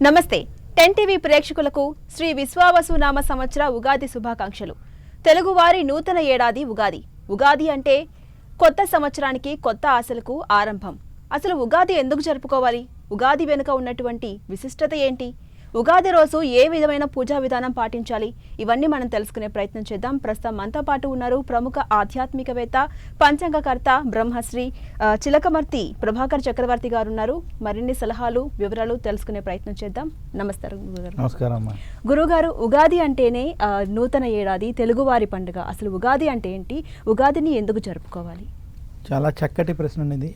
నమస్తే. 10 టీవీ ప్రేక్షకులకు శ్రీ విశ్వావసునామ సంవత్సర ఉగాది శుభాకాంక్షలు. తెలుగువారి నూతన ఏడాది ఉగాది. ఉగాది అంటే కొత్త సంవత్సరానికి కొత్త ఆశలకు ఆరంభం. అసలు ఉగాది ఎందుకు జరుపుకోవాలి? ఉగాది వెనుక ఉన్నటువంటి విశిష్టత ఏంటి? ఉగాది రోజు ఏ విధమైన పూజా విధానం పాటించాలి? ఇవన్నీ మనం తెలుసుకునే ప్రయత్నం చేద్దాం. ప్రస్తుతం మనతో పాటు ఉన్నారు ప్రముఖ ఆధ్యాత్మికవేత్త, పంచాంగకర్త బ్రహ్మశ్రీ చిలకమర్తి ప్రభాకర్ చక్రవర్తి గారు ఉన్నారు. మరిన్ని సలహాలు, వివరాలు తెలుసుకునే ప్రయత్నం చేద్దాం. నమస్కారం గురుగారు. నమస్కారం గురుగారు, ఉగాది అంటేనే నూతన ఏడాది, తెలుగువారి పండుగ. అసలు ఉగాది అంటే ఏంటి? ఉగాదిని ఎందుకు జరుపుకోవాలి? చాలా చక్కటి ప్రశ్న ఇది.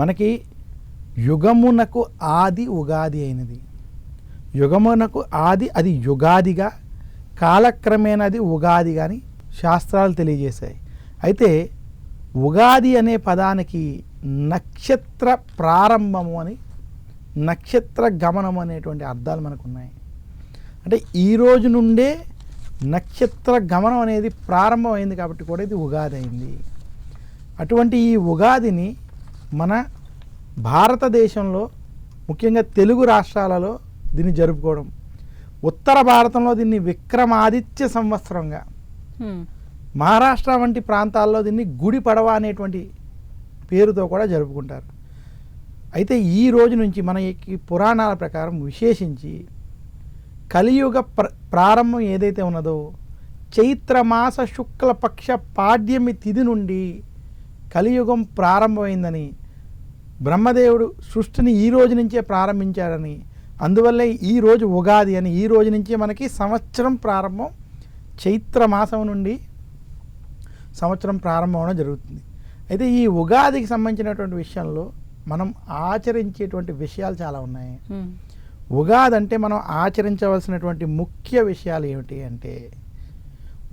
మనకి యుగమునకు ఆది ఉగాది అయినది. యుగమునకు ఆది అది యుగాదిగా, కాలక్రమేణా అది ఉగాదిగా అని శాస్త్రాలు తెలియజేశాయి. అయితే ఉగాది అనే పదానికి నక్షత్ర ప్రారంభము అని, నక్షత్ర గమనము అనేటువంటి అర్థాలు మనకు ఉన్నాయి. అంటే ఈ రోజు నుండే నక్షత్ర గమనం అనేది ప్రారంభమైంది కాబట్టి కూడా ఇది ఉగాది అయింది. అటువంటి ఈ ఉగాదిని మన భారతదేశంలో, ముఖ్యంగా తెలుగు రాష్ట్రాలలో దీన్ని జరుపుకోవడం, ఉత్తర భారతంలో దీన్ని విక్రమాదిత్య సంవత్సరంగా, మహారాష్ట్ర వంటి ప్రాంతాల్లో దీన్ని గుడి పడవ అనేటువంటి పేరుతో కూడా జరుపుకుంటారు. అయితే ఈ రోజు నుంచి మన ఈ పురాణాల ప్రకారం విశేషించి కలియుగ ప్రారంభం ఏదైతే ఉన్నదో, చైత్రమాస శుక్లపక్ష పాడ్యమి తిథి నుండి కలియుగం ప్రారంభమైందని, బ్రహ్మదేవుడు సృష్టిని ఈ రోజు నుంచే ప్రారంభించాడని, అందువల్లే ఈరోజు ఉగాది అని, ఈ రోజు నుంచే మనకి సంవత్సరం ప్రారంభం, చైత్రమాసం నుండి సంవత్సరం ప్రారంభం అవడం జరుగుతుంది. అయితే ఈ ఉగాదికి సంబంధించినటువంటి విషయంలో మనం ఆచరించేటువంటి విషయాలు చాలా ఉన్నాయి. ఉగాది అంటే మనం ఆచరించవలసినటువంటి ముఖ్య విషయాలు ఏమిటి అంటే,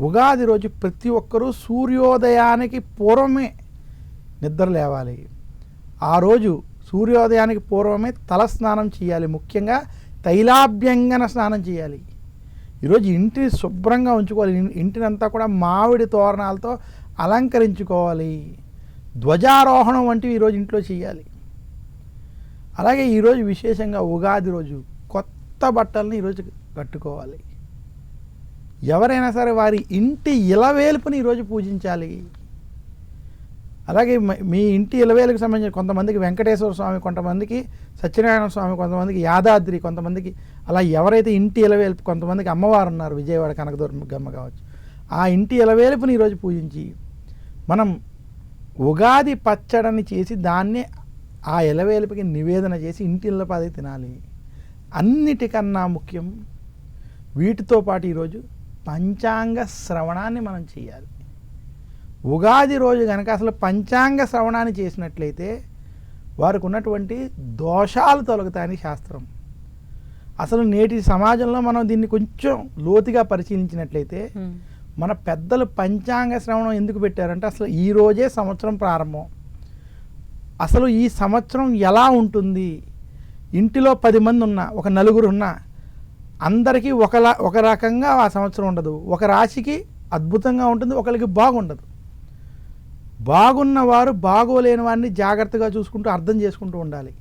ఉగాది రోజు ప్రతి ఒక్కరూ సూర్యోదయానికి పూర్వమే నిద్ర లేవాలి. ఆ రోజు సూర్యోదయానికి పూర్వమే తల స్నానం చేయాలి. ముఖ్యంగా తైలాభ్యంగన స్నానం చేయాలి. ఈరోజు ఇంటిని శుభ్రంగా ఉంచుకోవాలి. ఇంటినంతా కూడా మామిడి తోరణాలతో అలంకరించుకోవాలి. ధ్వజారోహణం వంటివి ఈరోజు ఇంట్లో చేయాలి. అలాగే ఈరోజు విశేషంగా ఉగాది రోజు కొత్త బట్టలను ఈరోజు కట్టుకోవాలి. ఎవరైనా సరే వారి ఇంటి ఇలవేలుపుని ఈరోజు పూజించాలి. అలాగే మీ ఇంటి ఇలవేలుకు సంబంధించిన కొంతమందికి వెంకటేశ్వర స్వామి, కొంతమందికి సత్యనారాయణ స్వామి, కొంతమందికి యాదాద్రి, కొంతమందికి అలా ఎవరైతే ఇంటి ఇలవేలుపు, కొంతమందికి అమ్మవారు ఉన్నారు, విజయవాడ కనకదుర్గమ్మ కావచ్చు, ఆ ఇంటి ఇలవేలుపుని ఈరోజు పూజించి మనం ఉగాది పచ్చడిని చేసి దాన్ని ఆ ఇలవేలుపుకి నివేదన చేసి ఇంటి ఇళ్ళపాది తినాలి. అన్నిటికన్నా ముఖ్యం వీటితో పాటు ఈరోజు పంచాంగ శ్రవణాన్ని మనం చేయాలి. ఉగాది రోజు కనుక అసలు పంచాంగ శ్రవణాన్ని చేసినట్లయితే వారికి ఉన్నటువంటి దోషాలు తొలగుతాయని శాస్త్రం. అసలు నేటి సమాజంలో మనం దీన్ని కొంచెం లోతుగా పరిశీలించినట్లయితే, మన పెద్దలు పంచాంగ శ్రవణం ఎందుకు పెట్టారంటే, అసలు ఈ రోజే సంవత్సరం ప్రారంభం, అసలు ఈ సంవత్సరం ఎలా ఉంటుంది, ఇంటిలో 10 మంది ఉన్నా, ఒక నలుగురు ఉన్నా, అందరికీ ఒక రకంగా ఆ సంవత్సరం ఉండదు. ఒక రాశికి అద్భుతంగా ఉంటుంది, ఒకరికి బాగుండదు. బాగున్నవారు బాగోలేని వారిని జాగ్రత్తగా చూసుకుంటూ అర్థం చేసుకుంటూ ఉండాలి.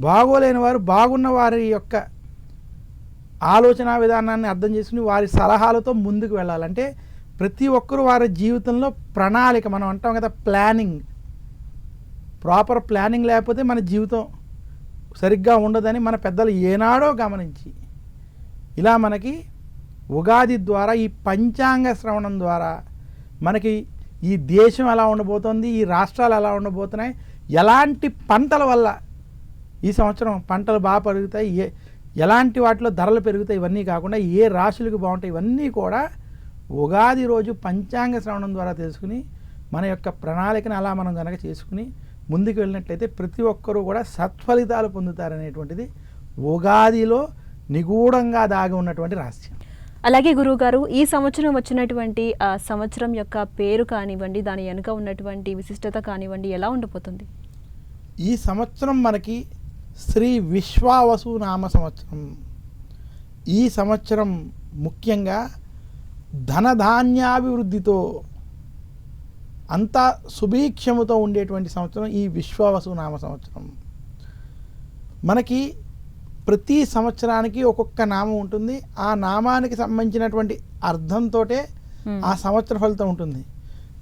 బాగోలేని వారు బాగున్న వారి యొక్క ఆలోచన విధానాన్ని అర్థం చేసుకుని వారి సలహాలతో ముందుకు వెళ్ళాలంటే ప్రతి ఒక్కరూ వారి జీవితంలో ప్రణాళిక, మనం అంటాం కదా ప్లానింగ్, ప్రాపర్ ప్లానింగ్ లేకపోతే మన జీవితం సరిగ్గా ఉండదని మన పెద్దలు ఏనాడో గమనించి, ఇలా మనకి ఉగాది ద్వారా, ఈ పంచాంగ శ్రవణం ద్వారా మనకి ఈ దేశం ఎలా ఉండబోతోంది, ఈ రాష్ట్రాలు ఎలా ఉండబోతున్నాయి, ఎలాంటి పంటల వల్ల ఈ సంవత్సరం పంటలు బాగా పెరుగుతాయి, ఎలాంటి వాటిలో ధరలు పెరుగుతాయి, ఇవన్నీ కాకుండా ఏ రాశులకు బాగుంటాయి, ఇవన్నీ కూడా ఉగాది రోజు పంచాంగ శ్రవణం ద్వారా తెలుసుకుని మన యొక్క ప్రణాళికను అలా మనం కనుక చేసుకుని ముందుకు వెళ్ళినట్లయితే ప్రతి ఒక్కరూ కూడా సత్ఫలితాలు పొందుతారనేటువంటిది ఉగాదిలో నిగూఢంగా దాగి ఉన్నటువంటి రహస్యం. అలాగే గురువుగారు, ఈ సంవత్సరం వచ్చినటువంటి సంవత్సరం యొక్క పేరు కానివ్వండి, దాని వెనుక ఉన్నటువంటి విశిష్టత కానివ్వండి, ఎలా ఉండబోతుంది? ఈ సంవత్సరం మనకి శ్రీ విశ్వావసునామ సంవత్సరం. ఈ సంవత్సరం ముఖ్యంగా ధనధాన్యాభివృద్ధితో అంతా సుభిక్షముతో ఉండేటువంటి సంవత్సరం ఈ విశ్వావసునామ సంవత్సరం. మనకి ప్రతి సంవత్సరానికి ఒక్కొక్క నామం ఉంటుంది. ఆ నామానికి సంబంధించినటువంటి అర్థంతోటే ఆ సంవత్సర ఫలితం ఉంటుంది.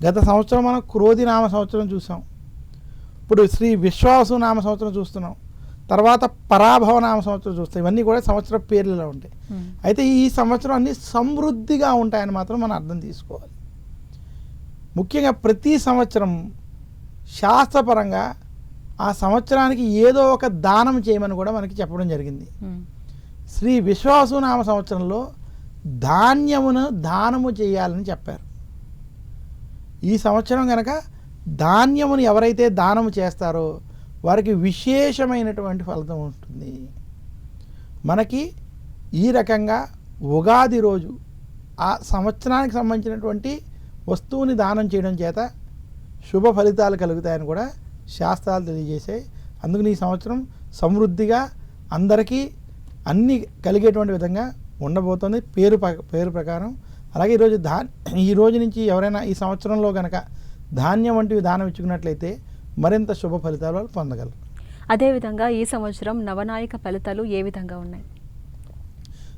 గత సంవత్సరం మనం క్రోధి నామ సంవత్సరం చూసాం. ఇప్పుడు శ్రీ విశ్వావసు నామ సంవత్సరం చూస్తున్నాం. తర్వాత పరాభవ నామ సంవత్సరం చూస్తాం. ఇవన్నీ కూడా సంవత్సర పేర్లలో ఉంటాయి. అయితే ఈ సంవత్సరం అన్నీ సమృద్ధిగా ఉంటాయని మాత్రం మనం అర్థం తీసుకోవాలి. ముఖ్యంగా ప్రతి సంవత్సరం శాస్త్రపరంగా ఆ సంవత్సరానికి ఏదో ఒక దానం చేయమని కూడా మనకి చెప్పడం జరిగింది. శ్రీ విశ్వావసు నామ సంవత్సరంలో ధాన్యమును దానము చేయాలని చెప్పారు. ఈ సంవత్సరం కనుక ధాన్యమును ఎవరైతే దానము చేస్తారో వారికి విశేషమైనటువంటి ఫలితం ఉంటుంది. మనకి ఈ రకంగా ఉగాది రోజు ఆ సంవత్సరానికి సంబంధించినటువంటి వస్తువుని దానం చేయడం చేత శుభ ఫలితాలు కలుగుతాయని కూడా శాస్త్రాలు తెలియజేశాయి. అందుకని ఈ సంవత్సరం సమృద్ధిగా అందరికీ అన్నీ కలిగేటువంటి విధంగా ఉండబోతోంది పేరు ప్రకారం. అలాగే ఈ రోజు నుంచి ఎవరైనా ఈ సంవత్సరంలో కనుక ధాన్యం వంటివి దానం ఇచ్చుకున్నట్లయితే మరింత శుభ ఫలితాలు వాళ్ళు పొందగలరు. అదేవిధంగా ఈ సంవత్సరం నవనాయక ఫలితాలు ఏ విధంగా ఉన్నాయి?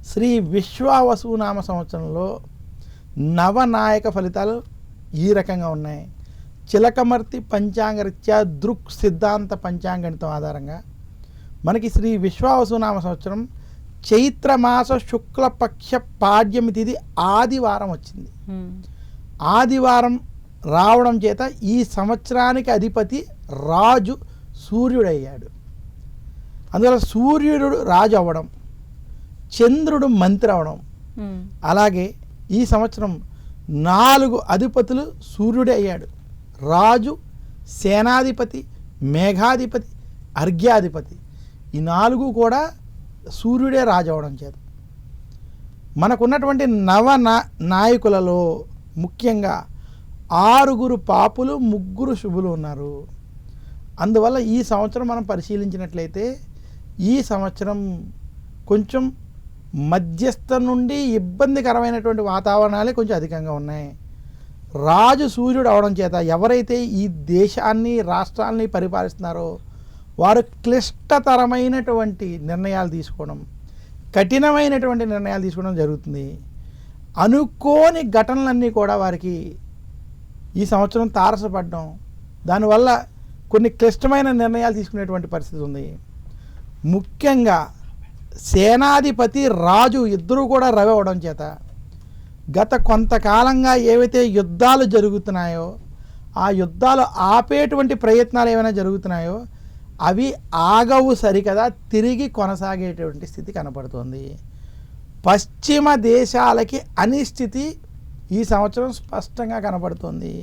శ్రీ విశ్వావసు నామ సంవత్సరంలో నవనాయక ఫలితాలు ఈ రకంగా ఉన్నాయి. చిలకమర్తి పంచాంగరీత్యా దృక్ సిద్ధాంత పంచాంగణితం ఆధారంగా మనకి శ్రీ విశ్వావసు నామ సంవత్సరం చైత్రమాస శుక్లపక్ష పాడ్యమి తిథి ఆదివారం వచ్చింది. ఆదివారం రావడం చేత ఈ సంవత్సరానికి అధిపతి రాజు సూర్యుడయ్యాడు. అందువల్ల సూర్యుడు రాజు అవ్వడం, చంద్రుడు మంత్రి అవడం, అలాగే ఈ సంవత్సరం 4 అధిపతులు సూర్యుడే అయ్యాడు. రాజు, సేనాధిపతి, మేఘాధిపతి, అర్ఘ్యాధిపతి, ఈ 4 కూడా సూర్యుడే రాజు అవడం చేత మనకున్నటువంటి నాయకులలో ముఖ్యంగా 6 పాపులు, 3 శుభులు ఉన్నారు. అందువల్ల ఈ సంవత్సరం మనం పరిశీలించినట్లయితే ఈ సంవత్సరం కొంచెం మధ్యస్థ నుండి ఇబ్బందికరమైనటువంటి వాతావరణాలే కొంచెం అధికంగా ఉన్నాయి. రాజు సూర్యుడు అవడం చేత ఎవరైతే ఈ దేశాన్ని, రాష్ట్రాన్ని పరిపాలిస్తున్నారో వారు క్లిష్టతరమైనటువంటి నిర్ణయాలు తీసుకోవడం, కఠినమైనటువంటి నిర్ణయాలు తీసుకోవడం జరుగుతుంది. అనుకోని ఘటనలన్నీ కూడా వారికి ఈ సంవత్సరం తారసపడడం, దానివల్ల కొన్ని క్లిష్టమైన నిర్ణయాలు తీసుకునేటువంటి పరిస్థితి ఉంది. ముఖ్యంగా సేనాధిపతి, రాజు ఇద్దరూ కూడా రవి అవడం చేత గత కొంతకాలంగా ఏవైతే యుద్ధాలు జరుగుతున్నాయో ఆ యుద్ధాలు ఆపేటువంటి ప్రయత్నాలు ఏమైనా జరుగుతున్నాయో అవి ఆగవు సరికదా, తిరిగి కొనసాగేటువంటి స్థితి కనపడుతుంది. పశ్చిమ దేశాలకి అనిస్థితి ఈ సంవత్సరం స్పష్టంగా కనపడుతుంది.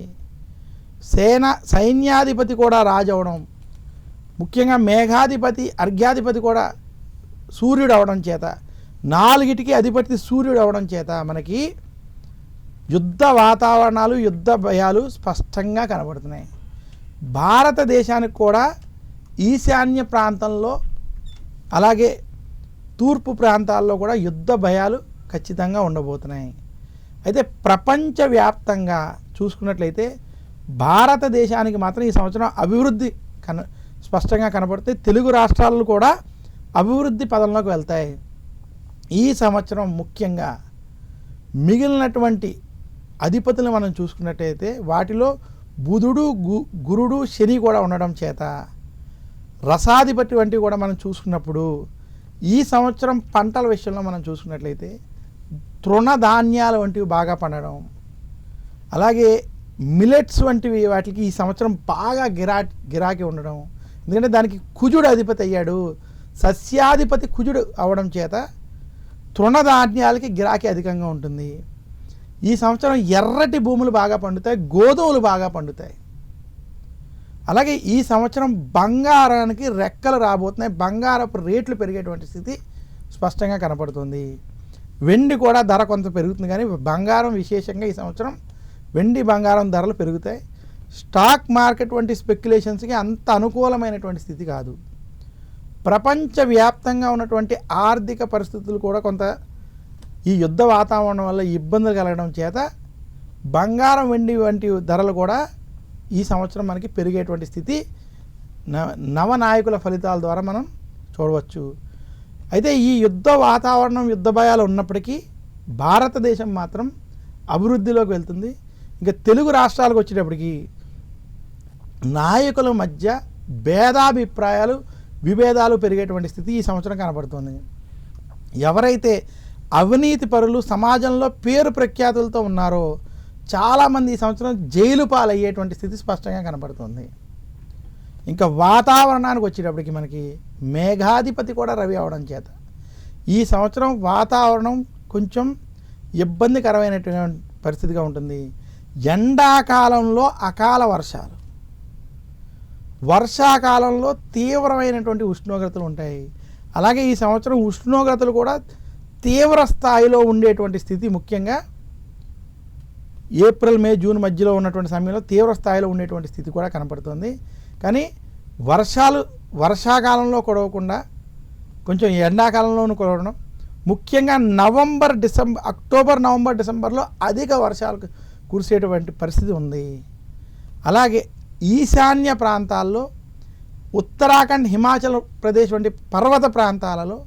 సైన్యాధిపతి కూడా రాజు అవడం, ముఖ్యంగా మేఘాధిపతి, అర్ఘ్యాధిపతి కూడా సూర్యుడు అవడం చేత, 4టికి అధిపతి సూర్యుడు అవడం చేత మనకి యుద్ధ వాతావరణాలు, యుద్ధ భయాలు స్పష్టంగా కనబడుతున్నాయి. భారతదేశానికి కూడా ఈశాన్య ప్రాంతంలో అలాగే తూర్పు ప్రాంతాల్లో కూడా యుద్ధ భయాలు ఖచ్చితంగా ఉండబోతున్నాయి. అయితే ప్రపంచవ్యాప్తంగా చూసుకున్నట్లయితే భారతదేశానికి మాత్రం ఈ సంవత్సరం అభివృద్ధి స్పష్టంగా కనబడుతుంది. తెలుగు రాష్ట్రాలు కూడా అభివృద్ధి పదంలోకి వెళ్తాయి. ఈ సంవత్సరం ముఖ్యంగా మిగిలినటువంటి అధిపతులు మనం చూసుకున్నట్టయితే వాటిలో బుధుడు, గురుడు, శని కూడా ఉండడం చేత రసాధిపతి వంటివి కూడా మనం చూసుకున్నప్పుడు ఈ సంవత్సరం పంటల విషయంలో మనం చూసుకున్నట్లయితే తృణధాన్యాలు వంటివి బాగా పండడం, అలాగే మిలెట్స్ వంటివి వాటికి ఈ సంవత్సరం బాగా గిరాకీ ఉండడం. ఎందుకంటే దానికి కుజుడు అధిపతి అయ్యాడు. సస్యాధిపతి కుజుడు అవడం చేత తృణధాన్యాలకి గిరాకీ అధికంగా ఉంటుంది. ఈ సంవత్సరం ఎర్రటి భూములు బాగా పండుతాయి, గోధుమలు బాగా పండుతాయి. అలాగే ఈ సంవత్సరం బంగారానికి రెక్కలు రాబోతున్నాయి. బంగారపు రేట్లు పెరిగేటువంటి స్థితి స్పష్టంగా కనపడుతుంది. వెండి కూడా ధర కొంత పెరుగుతుంది, కానీ బంగారం విశేషంగా ఈ సంవత్సరం వెండి, బంగారం ధరలు పెరుగుతాయి. స్టాక్ మార్కెట్ వంటి స్పెక్యులేషన్స్కి అంత అనుకూలమైనటువంటి స్థితి కాదు. ప్రపంచవ్యాప్తంగా ఉన్నటువంటి ఆర్థిక పరిస్థితులు కూడా కొంత ఈ యుద్ధ వాతావరణం వల్ల ఇబ్బందులు కలగడం చేత బంగారం, వెండి వంటి ధరలు కూడా ఈ సంవత్సరం మనకి పెరిగేటువంటి స్థితి నవనాయకుల ఫలితాల ద్వారా మనం చూడవచ్చు. అయితే ఈ యుద్ధ వాతావరణం, యుద్ధ భయాలు ఉన్నప్పటికీ భారతదేశం మాత్రం అభివృద్ధిలోకి వెళ్తుంది. ఇంకా తెలుగు రాష్ట్రాలకు వచ్చేటప్పటికి నాయకుల మధ్య భేదాభిప్రాయాలు, విభేదాలు పెరిగేటువంటి స్థితి ఈ సంవత్సరం కనబడుతుంది. ఎవరైతే అవినీతి పరులు, సమాజంలో పేరు ప్రఖ్యాతులతో ఉన్నారో చాలామంది ఈ సంవత్సరం జైలు పాలయ్యేటువంటి స్థితి స్పష్టంగా కనబడుతుంది. ఇంకా వాతావరణానికి వచ్చేటప్పటికి మనకి మేఘాధిపతి కూడా రవి అవడం చేత ఈ సంవత్సరం వాతావరణం కొంచెం ఇబ్బందికరమైనటువంటి పరిస్థితిగా ఉంటుంది. ఎండాకాలంలో అకాల వర్షాలు, వర్షాకాలంలో తీవ్రమైనటువంటి ఉష్ణోగ్రతలు ఉంటాయి. అలాగే ఈ సంవత్సరం ఉష్ణోగ్రతలు కూడా తీవ్ర స్థాయిలో ఉండేటువంటి స్థితి, ముఖ్యంగా ఏప్రిల్, మే, జూన్ మధ్యలో ఉన్నటువంటి సమయంలో తీవ్ర స్థాయిలో ఉండేటువంటి స్థితి కూడా కనపడుతుంది. కానీ వర్షాకాలంలో కురవకుండా కొంచెం ఎండాకాలంలోనూ కురవడం, ముఖ్యంగా అక్టోబర్, నవంబర్, డిసెంబర్లో అధిక వర్షాలు కురిసేటువంటి పరిస్థితి ఉంది. అలాగే ఈశాన్య ప్రాంతాల్లో ఉత్తరాఖండ్, హిమాచల్ ప్రదేశ్ వంటి పర్వత ప్రాంతాలలో,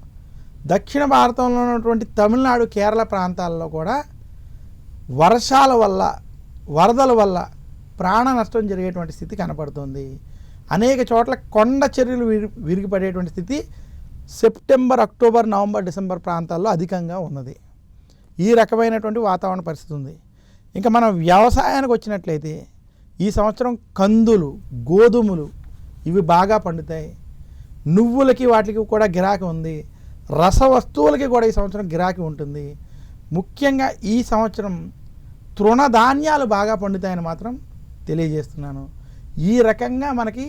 దక్షిణ భారతంలో ఉన్నటువంటి తమిళనాడు, కేరళ ప్రాంతాల్లో కూడా వర్షాల వల్ల, వరదల వల్ల ప్రాణ నష్టం జరిగేటువంటి స్థితి కనపడుతుంది. అనేక చోట్ల కొండ చర్యలు విరిగిపడేటువంటి స్థితి సెప్టెంబర్, అక్టోబర్, నవంబర్, డిసెంబర్ ప్రాంతాల్లో అధికంగా ఉన్నది. ఈ రకమైనటువంటి వాతావరణ పరిస్థితి ఉంది. ఇంకా మనం వ్యవసాయానికి వచ్చినట్లయితే ఈ సంవత్సరం కందులు, గోధుమలు ఇవి బాగా పండుతాయి. నువ్వులకి వాటికి కూడా గిరాకీ ఉంది. రస వస్తువులకి కూడా ఈ సంవత్సరం గిరాకీ ఉంటుంది. ముఖ్యంగా ఈ సంవత్సరం తృణధాన్యాలు బాగా పండుతాయని మాత్రం తెలియజేస్తున్నాను. ఈ రకంగా మనకి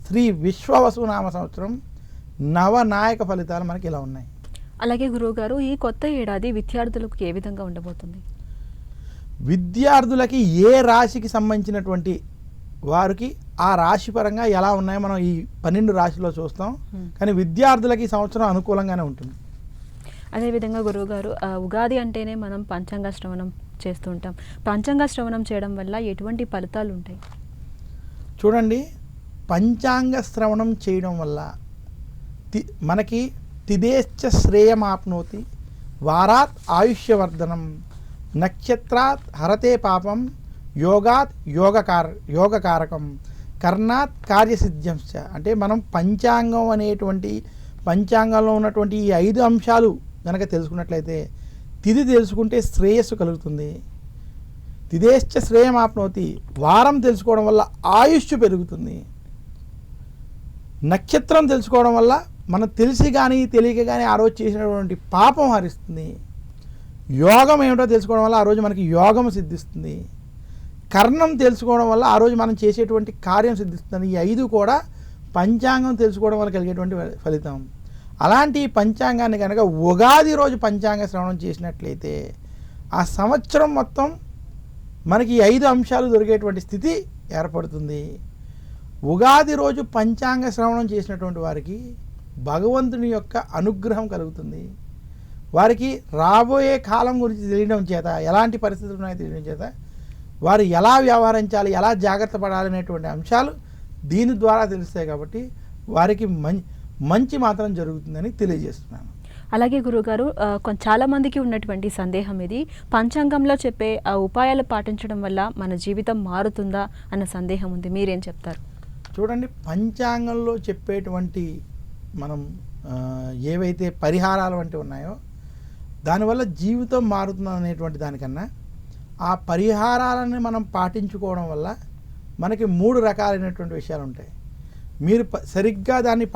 శ్రీ విశ్వవసునామ సంవత్సరం నవనాయక ఫలితాలు మనకి ఇలా ఉన్నాయి. అలాగే గురువుగారు, ఈ కొత్త ఏడాది విద్యార్థులకు ఏ విధంగా ఉండబోతుంది? విద్యార్థులకి ఏ రాశికి సంబంధించినటువంటి వారికి ఆ రాశి పరంగా ఎలా ఉన్నాయో మనం ఈ 12 రాశిలో చూస్తాం. కానీ విద్యార్థులకి ఈ సంవత్సరం అనుకూలంగానే ఉంటుంది. అదేవిధంగా గురువుగారు, ఉగాది అంటేనే మనం పంచాంగ శ్రవణం చేస్తూ ఉంటాం. పంచాంగ శ్రవణం చేయడం వల్ల ఎటువంటి ఫలితాలు ఉంటాయి? చూడండి, పంచాంగ శ్రవణం చేయడం వల్ల మనకి తిదేశ్చ శ్రేయమాప్నోతి, వారాత్ ఆయుష్యవర్ధనం, నక్షత్రాత్ హరతే పాపం, యోగాత్ యోగకారకం, కర్ణాత్ కార్యసిద్ధ్యంశ. అంటే మనం పంచాంగంలో ఉన్నటువంటి ఈ 5 అంశాలు కనుక తెలుసుకున్నట్లయితే, తిథి తెలుసుకుంటే శ్రేయస్సు కలుగుతుంది. తిదేశ్చ శ్రేయమాప్నోతి, వారం తెలుసుకోవడం వల్ల ఆయుష్ పెరుగుతుంది. నక్షత్రం తెలుసుకోవడం వల్ల మనం తెలిసి కానీ తెలియక కానీ ఆ రోజు చేసినటువంటి పాపం హరిస్తుంది. యోగం ఏమిటో తెలుసుకోవడం వల్ల ఆ రోజు మనకి యోగం సిద్ధిస్తుంది. కర్ణం తెలుసుకోవడం వల్ల ఆ రోజు మనం చేసేటువంటి కార్యం సిద్ధిస్తుంది. ఈ 5 కూడా పంచాంగం తెలుసుకోవడం వల్ల కలిగేటువంటి ఫలితం. అలాంటి పంచాంగాన్ని కనుక ఉగాది రోజు పంచాంగ శ్రవణం చేసినట్లయితే ఆ సంవత్సరం మొత్తం మనకి 5 అంశాలు దొరికేటువంటి స్థితి ఏర్పడుతుంది. ఉగాది రోజు పంచాంగ శ్రవణం చేసినటువంటి వారికి భగవంతుని యొక్క అనుగ్రహం కలుగుతుంది. వారికి రాబోయే కాలం గురించి తెలియడం చేత, ఎలాంటి పరిస్థితులు ఉన్నాయో తెలియడం చేత, వారు ఎలా వ్యవహరించాలి, ఎలా జాగ్రత్త పడాలనేటువంటి అంశాలు దీని ద్వారా తెలుస్తాయి. కాబట్టి వారికి మంచి మాత్రం జరుగుతుందని తెలియజేస్తున్నాను. అలాగే గురువుగారు, చాలా మందికి ఉన్నటువంటి సందేహం ఇది, పంచాంగంలో చెప్పే ఉపాయాలు పాటించడం వల్ల మన జీవితం మారుతుందా అన్న సందేహం ఉంది. మీరేం చెప్తారు? చూడండి, పంచాంగంలో చెప్పేటువంటి మనం ఏవైతే పరిహారాలు వంటివి ఉన్నాయో దానివల్ల జీవితం మారుతుంది అనేటువంటి దానికన్నా, ఆ పరిహారాలను మనం పాటించుకోవడం వల్ల మనకి 3 రకాలైనటువంటి విషయాలు ఉంటాయి. మీరు సరిగ్గా దాన్ని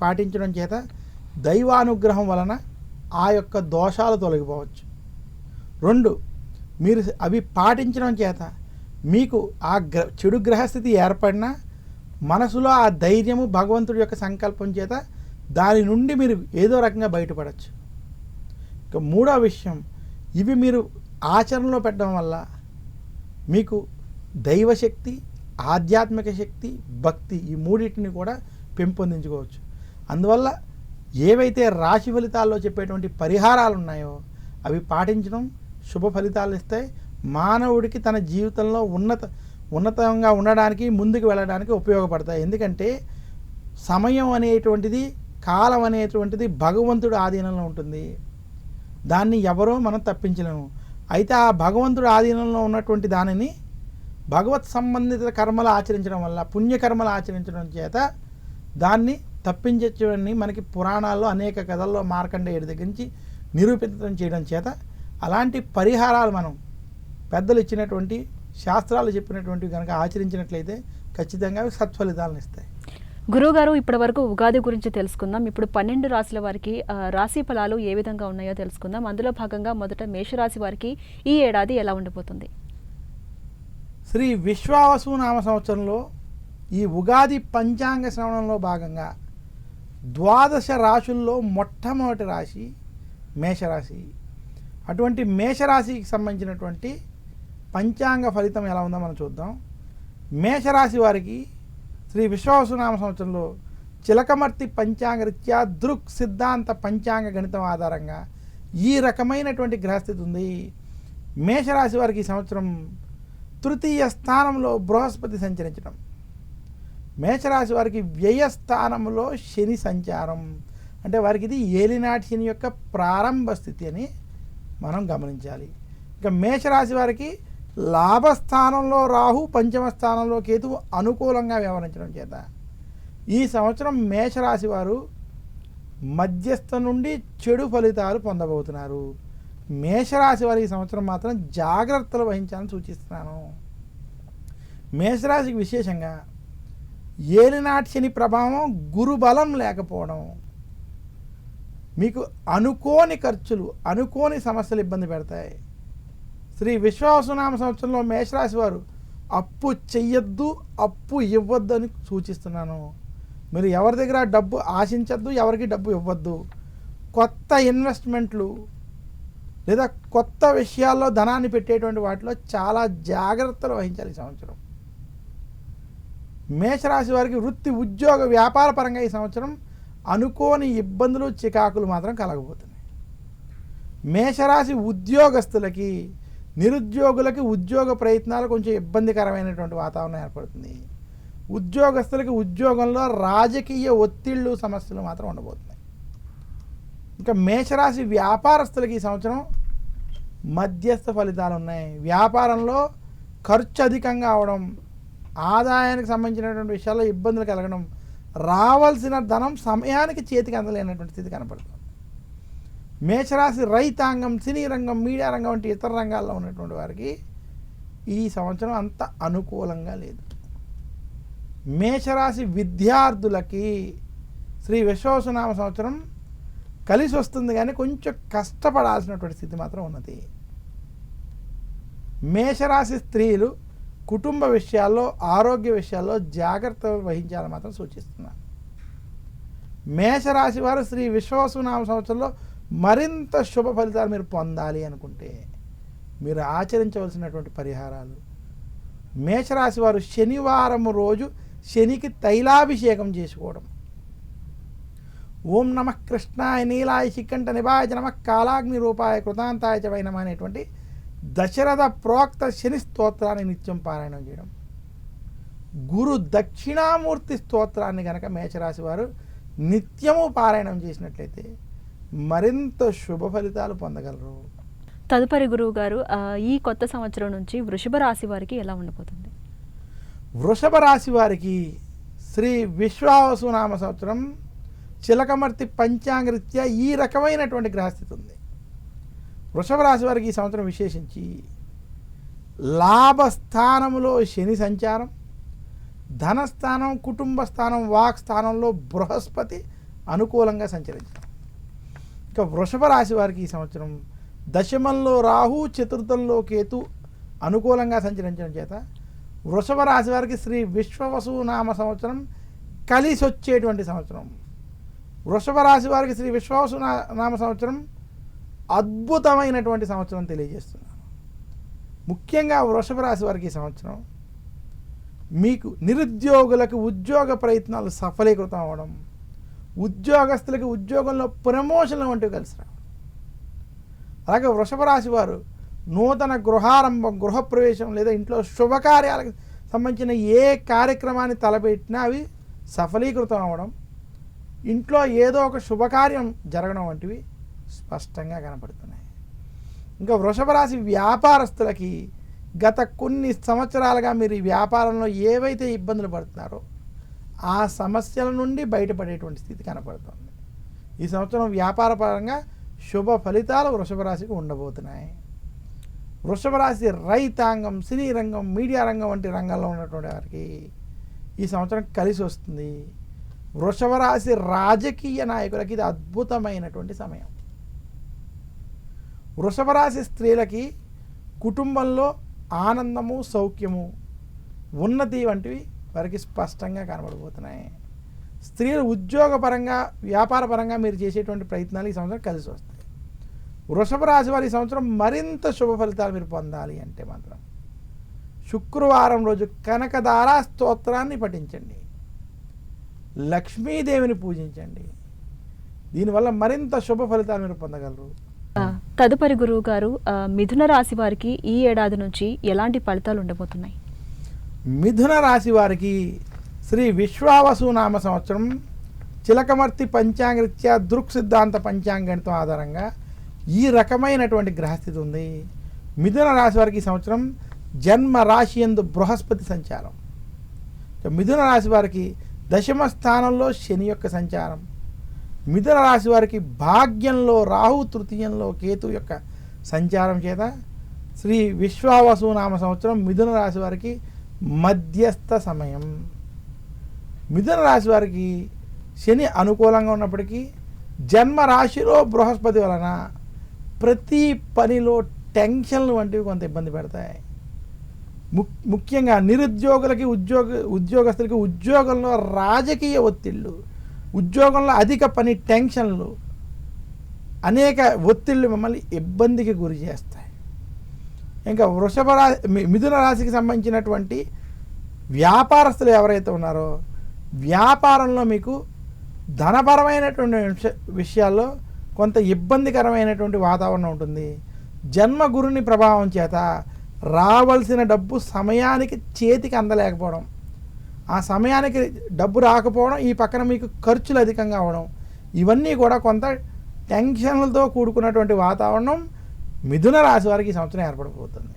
పాటించడం చేత దైవానుగ్రహం వలన ఆ యొక్క దోషాలు తొలగిపోవచ్చు. 2, మీరు అవి పాటించడం చేత మీకు ఆ చెడు గ్రహస్థితి ఏర్పడినా మనసులో ఆ ధైర్యము, భగవంతుడి యొక్క సంకల్పం చేత దాని నుండి మీరు ఏదో రకంగా బయటపడవచ్చు. ఇక 3వ విషయం, ఇవి మీరు ఆచరణలో పెట్టడం వల్ల మీకు దైవశక్తి, ఆధ్యాత్మిక శక్తి, భక్తి ఈ 3టిని కూడా పెంపొందించుకోవచ్చు. అందువల్ల ఏవైతే రాశి ఫలితాల్లో చెప్పేటువంటి పరిహారాలు ఉన్నాయో అవి పాటించడం శుభ ఫలితాలు ఇస్తాయి. మానవుడికి తన జీవితంలో ఉన్నతంగా ఉండడానికి, ముందుకు వెళ్ళడానికి ఉపయోగపడతాయి. ఎందుకంటే సమయం అనేటువంటిది కాలం అనేటువంటిది భగవంతుడు ఆధీనంలో ఉంటుంది. దాన్ని ఎవరో మనం తప్పించలేము. అయితే ఆ భగవంతుడు ఆధీనంలో ఉన్నటువంటి దానిని భగవత్ సంబంధిత కర్మలు ఆచరించడం వల్ల, పుణ్యకర్మలు ఆచరించడం చేత దాన్ని తప్పించని మనకి పురాణాల్లో అనేక కథల్లో మార్కండేయుడి దగ్గర నుంచి నిరూపితం చేయడం చేత అలాంటి పరిహారాలు మనం పెద్దలు ఇచ్చినటువంటి శాస్త్రాలు చెప్పినటువంటి కనుక ఆచరించినట్లయితే ఖచ్చితంగా సత్ఫలితాలను ఇస్తాయి. గురువుగారు, ఇప్పటి వరకు ఉగాది గురించి తెలుసుకుందాం. ఇప్పుడు 12 రాశుల వారికి రాశి ఫలాలు ఏ విధంగా ఉన్నాయో తెలుసుకుందాం. అందులో భాగంగా మొదట మేషరాశి వారికి ఈ ఏడాది ఎలా ఉండబోతుంది? శ్రీ విశ్వావసు నామ సంవత్సరంలో ఈ ఉగాది పంచాంగ శ్రవణంలో భాగంగా 12 రాశుల్లో మొట్టమొదటి రాశి మేషరాశి. అటువంటి మేషరాశికి సంబంధించినటువంటి పంచాంగ ఫలితం ఎలా ఉందో మనం చూద్దాం. మేషరాశి వారికి శ్రీ విశ్వావసునామ సంవత్సరంలో చిలకమర్తి పంచాంగరీత్యా దృక్ సిద్ధాంత పంచాంగ గణితం ఆధారంగా ఈ రకమైనటువంటి గ్రహస్థితి ఉంది. మేషరాశి వారికి ఈ సంవత్సరం తృతీయ స్థానంలో బృహస్పతి సంచరించడం, మేషరాశి వారికి వ్యయస్థానంలో శని సంచారం, అంటే వారికి ఇది ఏలినాటి శని యొక్క ప్రారంభ స్థితి అని మనం గమనించాలి. ఇక మేషరాశి వారికి లాభస్థానంలో రాహు, పంచమ స్థానంలో కేతువు అనుకూలంగా వ్యవహరించడం చేత ఈ సంవత్సరం మేషరాశి వారు మధ్యస్థ నుండి చెడు ఫలితాలు పొందబోతున్నారు. మేషరాశి వారి ఈ సంవత్సరం మాత్రం జాగ్రత్తలు వహించాలని సూచిస్తున్నాను. మేషరాశికి విశేషంగా ఏలినాటి శని ప్రభావం, గురుబలం లేకపోవడం, మీకు అనుకోని ఖర్చులు, అనుకోని సమస్యలు ఇబ్బంది పెడతాయి. శ్రీ విశ్వావసునామ సంవత్సరంలో మేషరాశి వారు అప్పు చెయ్యొద్దు, అప్పు ఇవ్వద్దు అని సూచిస్తున్నాను. మీరు ఎవరి దగ్గర డబ్బు ఆశించద్దు, ఎవరికి డబ్బు ఇవ్వద్దు. కొత్త ఇన్వెస్ట్మెంట్లు లేదా కొత్త విషయాల్లో ధనాన్ని పెట్టేటువంటి వాటిలో చాలా జాగ్రత్తలు వహించాలి ఈ సంవత్సరం. మేషరాశి వారికి వృత్తి, ఉద్యోగ, వ్యాపార పరంగా ఈ సంవత్సరం అనుకోని ఇబ్బందులు, చికాకులు మాత్రం కలగబోతున్నాయి. మేషరాశి ఉద్యోగస్తులకి, నిరుద్యోగులకి ఉద్యోగ ప్రయత్నాలు కొంచెం ఇబ్బందికరమైనటువంటి వాతావరణం ఏర్పడుతుంది. ఉద్యోగస్తులకి ఉద్యోగంలో రాజకీయ ఒత్తిళ్ళు, సమస్యలు మాత్రం ఉండబోతున్నాయి. ఇంకా మేషరాశి వ్యాపారస్తులకి ఈ సంవత్సరం మధ్యస్థ ఫలితాలు ఉన్నాయి. వ్యాపారంలో ఖర్చు అధికంగా అవడం, ఆదాయానికి సంబంధించినటువంటి విషయాల్లో ఇబ్బందులు కలగడం, రావాల్సిన ధనం సమయానికి చేతికి అందలేనటువంటి స్థితి కనపడుతుంది. మేషరాశి రైతాంగం, సినీ రంగం, మీడియా రంగం వంటి ఇతర రంగాల్లో ఉన్నటువంటి వారికి ఈ సంవత్సరం అంత అనుకూలంగా లేదు. మేషరాశి విద్యార్థులకి శ్రీ విశ్వావసునామ సంవత్సరం కలిసి వస్తుంది, కానీ కొంచెం కష్టపడాల్సినటువంటి స్థితి మాత్రం ఉన్నది. మేషరాశి స్త్రీలు కుటుంబ విషయాల్లో, ఆరోగ్య విషయాల్లో జాగ్రత్తలు వహించాలని మాత్రం సూచిస్తున్నాను. మేషరాశి వారు శ్రీ విశ్వావసునామ సంవత్సరంలో మరింత శుభ ఫలితాలు మీరు పొందాలి అనుకుంటే మీరు ఆచరించవలసినటువంటి పరిహారాలు: మేషరాశి వారు శనివారం రోజు శనికి తైలాభిషేకం చేసుకోవడం, ఓం నమః కృష్ణాయ నీలాయ శిఖంఠ నిభాయ నమః కాలాగ్ని రూపాయ కృతాంతాయ చ వై నమః అనేటువంటి దశరథ ప్రోక్త శని స్తోత్రాన్ని నిత్యం పారాయణం చేయడం, గురు దక్షిణామూర్తి స్తోత్రాన్ని కనుక మేషరాశి వారు నిత్యము పారాయణం చేసినట్లయితే మరింత శుభ ఫలితాలు పొందగలరు. తదుపరి గురువు గారు, ఈ కొత్త సంవత్సరం నుంచి వృషభ రాశి వారికి ఎలా ఉండబోతుంది? వృషభ రాశి వారికి శ్రీ విశ్వావసునామ సంవత్సరం చిలకమర్తి పంచాంగరీత్యా ఈ రకమైనటువంటి గ్రహస్థితి ఉంది. వృషభ రాశి వారికి ఈ సంవత్సరం విశేషించి లాభస్థానంలో శని సంచారం, ధనస్థానం, కుటుంబ స్థానం, వాక్ స్థానంలో బృహస్పతి అనుకూలంగా సంచరించడం. ఇక వృషభ రాశి వారికి ఈ సంవత్సరం దశమంలో రాహు, చతుర్థంలో కేతు అనుకూలంగా సంచరించడం చేత వృషభ రాశి వారికి శ్రీ విశ్వావసునామ సంవత్సరం కలిసి వచ్చేటువంటి సంవత్సరం. వృషభ రాశి వారికి శ్రీ విశ్వావసునామ సంవత్సరం అద్భుతమైనటువంటి సంవత్సరం తెలియజేస్తున్నాను. ముఖ్యంగా వృషభ రాశి వారికి ఈ సంవత్సరం మీకు నిరుద్యోగులకు ఉద్యోగ ప్రయత్నాలు సఫలీకృతం అవ్వడం, ఉద్యోగస్తులకి ఉద్యోగంలో ప్రమోషన్లు వంటివి కలిసి రావడం. అలాగే వృషభ రాశి వారు నూతన గృహారంభం, గృహప్రవేశం లేదా ఇంట్లో శుభకార్యాలకు సంబంధించిన ఏ కార్యక్రమాన్ని తలపెట్టినా అవి సఫలీకృతం అవ్వడం, ఇంట్లో ఏదో ఒక శుభకార్యం జరగడం వంటివి స్పష్టంగా కనపడుతున్నాయి. ఇంకా వృషభ రాశి వ్యాపారస్తులకి గత కొన్ని సంవత్సరాలుగా మీరు ఈ వ్యాపారంలో ఏవైతే ఇబ్బందులు పడుతున్నారో ఆ సమస్యల నుండి బయటపడేటువంటి స్థితి కనపడుతుంది. ఈ సంవత్సరం వ్యాపార పరంగా శుభ ఫలితాలు వృషభ రాశికి ఉండబోతున్నాయి. వృషభ రాశి రైతాంగం, సినీ రంగం, మీడియా రంగం వంటి రంగాల్లో ఉన్నటువంటి వారికి ఈ సంవత్సరం కలిసి వస్తుంది. వృషభ రాశి రాజకీయ నాయకులకి ఇది అద్భుతమైనటువంటి సమయం. వృషభ రాశి స్త్రీలకి కుటుంబంలో ఆనందము, సౌఖ్యము, ఉన్నతి వంటివి వారికి స్పష్టంగా కనబడబోతున్నాయి. స్త్రీలు ఉద్యోగపరంగా, వ్యాపారపరంగా మీరు చేసేటువంటి ప్రయత్నాలు ఈ సంవత్సరం కలిసి వస్తాయి. వృషభ రాశి వారి ఈ సంవత్సరం మరింత శుభ ఫలితాలు మీరు పొందాలి అంటే మాత్రం శుక్రవారం రోజు కనకదార స్తోత్రాన్ని పఠించండి, లక్ష్మీదేవిని పూజించండి. దీనివల్ల మరింత శుభ ఫలితాలు మీరు పొందగలరు. తదుపరి గురువు గారు, మిథున రాశి వారికి ఈ ఏడాది నుంచి ఎలాంటి ఫలితాలు ఉండబోతున్నాయి? మిథున రాశి వారికి శ్రీ విశ్వావసు నామ సంవత్సరం చిలకమర్తి పంచాంగరీత్యా దృక్ సిద్ధాంత పంచాంగంతో ఆధారంగా ఈ రకమైనటువంటి గ్రహస్థితి ఉంది. మిథున రాశి వారికి ఈ సంవత్సరం జన్మ రాశి యందు బృహస్పతి సంచారం. మిథున రాశి వారికి దశమ స్థానంలో శని యొక్క సంచారం. మిథున రాశి వారికి భాగ్యంలో రాహు, తృతీయంలో కేతు యొక్క సంచారం చేత శ్రీ విశ్వావసు నామ సంవత్సరం మిథున రాశి వారికి మధ్యస్థ సమయం. మిథున రాశి వారికి శని అనుకూలంగా ఉన్నప్పటికీ జన్మ రాశిలో బృహస్పతి వలన ప్రతి పనిలో టెన్షన్లు వంటివి కొంత ఇబ్బంది పెడతాయి. ముఖ్యంగా నిరుద్యోగులకి, ఉద్యోగస్తులకి ఉద్యోగంలో రాజకీయ ఒత్తిళ్ళు, ఉద్యోగంలో అధిక పని టెన్షన్లు, అనేక ఒత్తిళ్ళు మిమ్మల్ని ఇబ్బందికి గురి చేస్తాయి. ఇంకా వృషభ రాశి, మిథున రాశికి సంబంధించినటువంటి వ్యాపారస్తులు ఎవరైతే ఉన్నారో వ్యాపారంలో మీకు ధనపరమైనటువంటి విషయాల్లో కొంత ఇబ్బందికరమైనటువంటి వాతావరణం ఉంటుంది. జన్మ గురుని ప్రభావం చేత రావాల్సిన డబ్బు సమయానికి చేతికి అందలేకపోవడం, ఆ సమయానికి డబ్బు రాకపోవడం, ఈ పక్కన మీకు ఖర్చులు అధికంగా అవడం, ఇవన్నీ కూడా కొంత టెన్షన్లతో కూడుకున్నటువంటి వాతావరణం మిథున రాశి వారికి ఈ సంవత్సరం ఏర్పడిపోతుంది.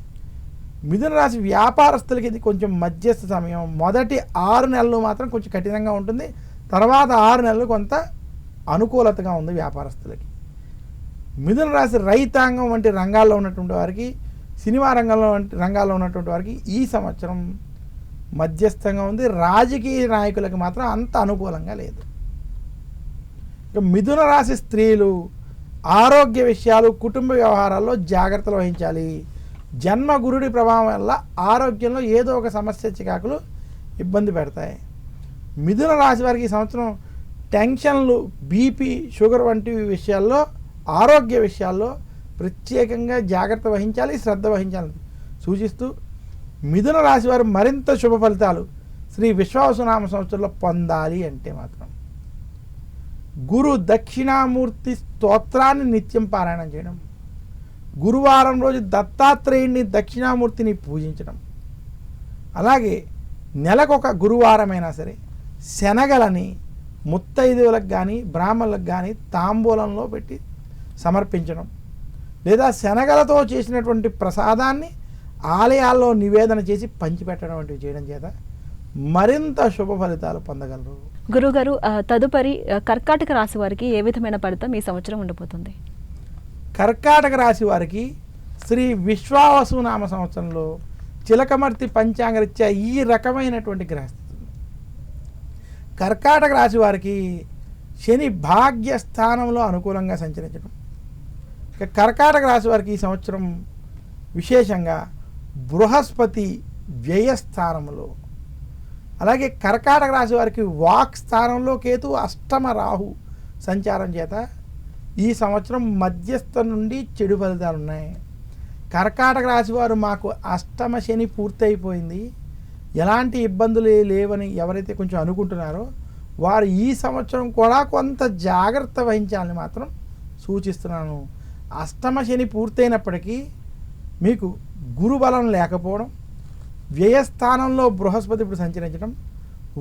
మిథున రాశి వ్యాపారస్తులకి ఇది కొంచెం మధ్యస్థ సమయం. మొదటి 6 నెలలు మాత్రం కొంచెం కఠినంగా ఉంటుంది, తర్వాత 6 నెలలు కొంత అనుకూలతగా ఉంది వ్యాపారస్తులకి. మిథున రాశి రైతాంగం వంటి రంగాల్లో ఉన్నటువంటి వారికి, సినిమా రంగాల్లో ఉన్నటువంటి వారికి ఈ సంవత్సరం మధ్యస్థంగా ఉంది. రాజకీయ నాయకులకు మాత్రం అంత అనుకూలంగా లేదు. ఇక మిథున రాశి స్త్రీలు ఆరోగ్య విషయాలు, కుటుంబ వ్యవహారాల్లో జాగ్రత్తలు వహించాలి. జన్మ గురుడి ప్రభావం వల్ల ఆరోగ్యంలో ఏదో ఒక సమస్య, చికాకులు ఇబ్బంది పెడతాయి. మిథున రాశి వారికి ఈ సంవత్సరం టెన్షన్లు, బీపీ, షుగర్ వంటి విషయాల్లో, ఆరోగ్య విషయాల్లో ప్రత్యేకంగా జాగ్రత్త వహించాలి, శ్రద్ధ వహించాలని సూచిస్తూ మిథున రాశి వారు మరింత శుభ ఫలితాలు శ్రీ విశ్వావసునామ సంవత్సరంలో పొందాలి అంటే మాత్రం గురు దక్షిణామూర్తి స్తోత్రాన్ని నిత్యం పారాయణం చేయడం, గురువారం రోజు దత్తాత్రేయుడిని, దక్షిణామూర్తిని పూజించడం, అలాగే నెలకొక గురువారమైనా సరే శనగలని ముత్తైదువులకు కానీ బ్రాహ్మణులకు కానీ తాంబూలంలో పెట్టి సమర్పించడం, లేదా శనగలతో చేసినటువంటి ప్రసాదాన్ని ఆలయాల్లో నివేదన చేసి పంచిపెట్టడం వంటివి చేయడం చేత మరింత శుభ ఫలితాలు పొందగలరు. గురుగారు, తదుపరి కర్కాటక రాశి వారికి ఏ విధమైన ఫలితం ఈ సంవత్సరం ఉండబోతుంది? కర్కాటక రాశి వారికి శ్రీ విశ్వావసు నామ సంవత్సరంలో చిలకమర్తి పంచాంగరీత్యా ఈ రకమైనటువంటి గ్రహస్థితి ఉంది. కర్కాటక రాశి వారికి శని భాగ్య స్థానంలో అనుకూలంగా సంచరించడం. కర్కాటక రాశి వారికి ఈ సంవత్సరం విశేషంగా బృహస్పతి వ్యయస్థానంలో, అలాగే కర్కాటక రాశి వారికి వాక్ స్థానంలో కేతు, అష్టమ రాహు సంచారం చేత ఈ సంవత్సరం మధ్యస్థ నుండి చెడు ఫలితాలు ఉన్నాయి. కర్కాటక రాశి వారు మాకు అష్టమ శని పూర్తయిపోయింది, ఎలాంటి ఇబ్బందులు లేవని ఎవరైతే కొంచెం అనుకుంటున్నారో వారు ఈ సంవత్సరం కూడా కొంత జాగ్రత్త వహించాలని మాత్రం సూచిస్తున్నాను. అష్టమ శని పూర్తయినప్పటికీ మీకు గురుబలం లేకపోవడం, వ్యయస్థానంలో బృహస్పతి ఇప్పుడు సంచరించడం,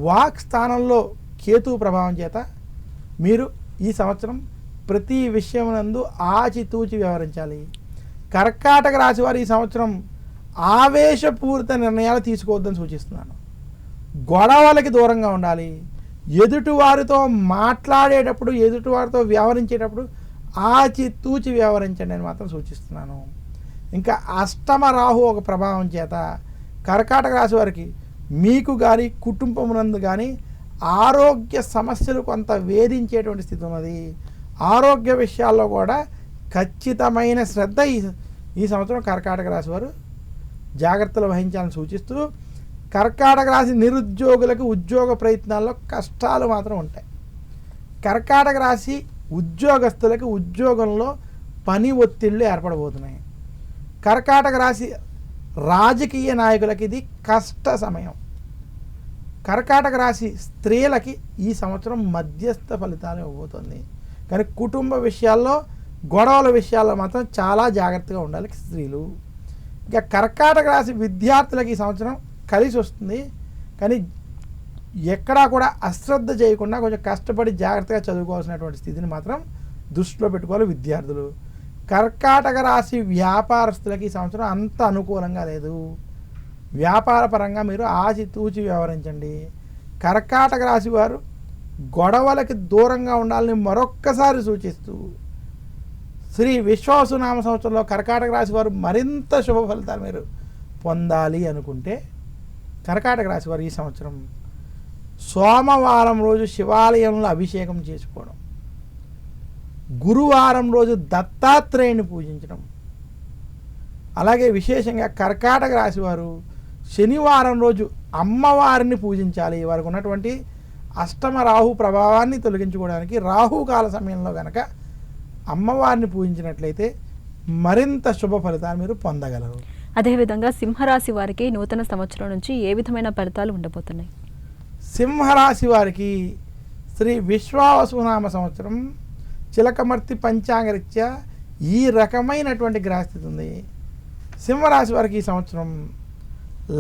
వాక్ స్థానంలో కేతు ప్రభావం చేత మీరు ఈ సంవత్సరం ప్రతి విషయమునందు ఆచితూచి వ్యవహరించాలి. కర్కాటక రాశి వారు ఈ సంవత్సరం ఆవేశపూరిత నిర్ణయాలు తీసుకోవద్దని సూచిస్తున్నాను. గొడవలకి దూరంగా ఉండాలి. ఎదుటివారితో మాట్లాడేటప్పుడు, ఎదుటివారితో వ్యవహరించేటప్పుడు ఆచితూచి వ్యవహరించండి అని మాత్రం సూచిస్తున్నాను. ఇంకా అష్టమ రాహు ఒక ప్రభావం చేత కర్కాటక రాశి వారికి మీకు కానీ కుటుంబమునందు కానీ ఆరోగ్య సమస్యలు కొంత వేధించేటువంటి స్థితి ఉన్నది. ఆరోగ్య విషయాల్లో కూడా ఖచ్చితమైన శ్రద్ధ ఈ సంవత్సరం కర్కాటక రాశి వారు జాగ్రత్తలు వహించాలని సూచిస్తూ, కర్కాటక రాశి నిరుద్యోగులకు ఉద్యోగ ప్రయత్నాల్లో కష్టాలు మాత్రం ఉంటాయి. కర్కాటక రాశి ఉద్యోగస్తులకు ఉద్యోగంలో పని ఒత్తిళ్లు ఏర్పడబోతున్నాయి. కర్కాటక రాశి రాజకీయ నాయకులకి ఇది కష్ట సమయం. కర్కాటక రాశి స్త్రీలకి ఈ సంవత్సరం మధ్యస్థ ఫలితాలు ఇవ్వబోతుంది. కానీ కుటుంబ విషయాల్లో, గొడవల విషయాల్లో మాత్రం చాలా జాగ్రత్తగా ఉండాలి స్త్రీలు. ఇంకా కర్కాటక రాశి విద్యార్థులకు ఈ సంవత్సరం కలిసి వస్తుంది. కానీ ఎక్కడా కూడా అశ్రద్ధ చేయకుండా కొంచెం కష్టపడి జాగ్రత్తగా చదువుకోవాల్సినటువంటి స్థితిని మాత్రం దృష్టిలో పెట్టుకోవాలి విద్యార్థులు. కర్కాటక రాశి వ్యాపారస్తులకి ఈ సంవత్సరం అంత అనుకూలంగా లేదు. వ్యాపార పరంగా మీరు ఆచితూచి వ్యవహరించండి. కర్కాటక రాశి వారు గొడవలకి దూరంగా ఉండాలని మరొక్కసారి సూచిస్తూ, శ్రీ విశ్వావసునామ సంవత్సరంలో కర్కాటక రాశి వారు మరింత శుభ ఫలితాలు మీరు పొందాలి అనుకుంటే, కర్కాటక రాశి వారు ఈ సంవత్సరం సోమవారం రోజు శివాలయంలో అభిషేకం చేసుకోవడం, గురువారం రోజు దత్తాత్రేయుని పూజించడం, అలాగే విశేషంగా కర్కాటక రాశి వారు శనివారం రోజు అమ్మవారిని పూజించాలి. వారికి ఉన్నటువంటి అష్టమ రాహు ప్రభావాన్ని తొలగించుకోవడానికి రాహుకాల సమయంలో కనుక అమ్మవారిని పూజించినట్లయితే మరింత శుభ ఫలితాలు మీరు పొందగలరు. అదేవిధంగా సింహరాశి వారికి నూతన సంవత్సరం నుంచి ఏ విధమైన ఫలితాలు ఉండబోతున్నాయి? సింహరాశి వారికి శ్రీ విశ్వావసునామ సంవత్సరం చిలకమర్తి పంచాంగరీత్యా ఈ రకమైనటువంటి గ్రహస్థితి ఉంది. సింహరాశి వారికి ఈ సంవత్సరం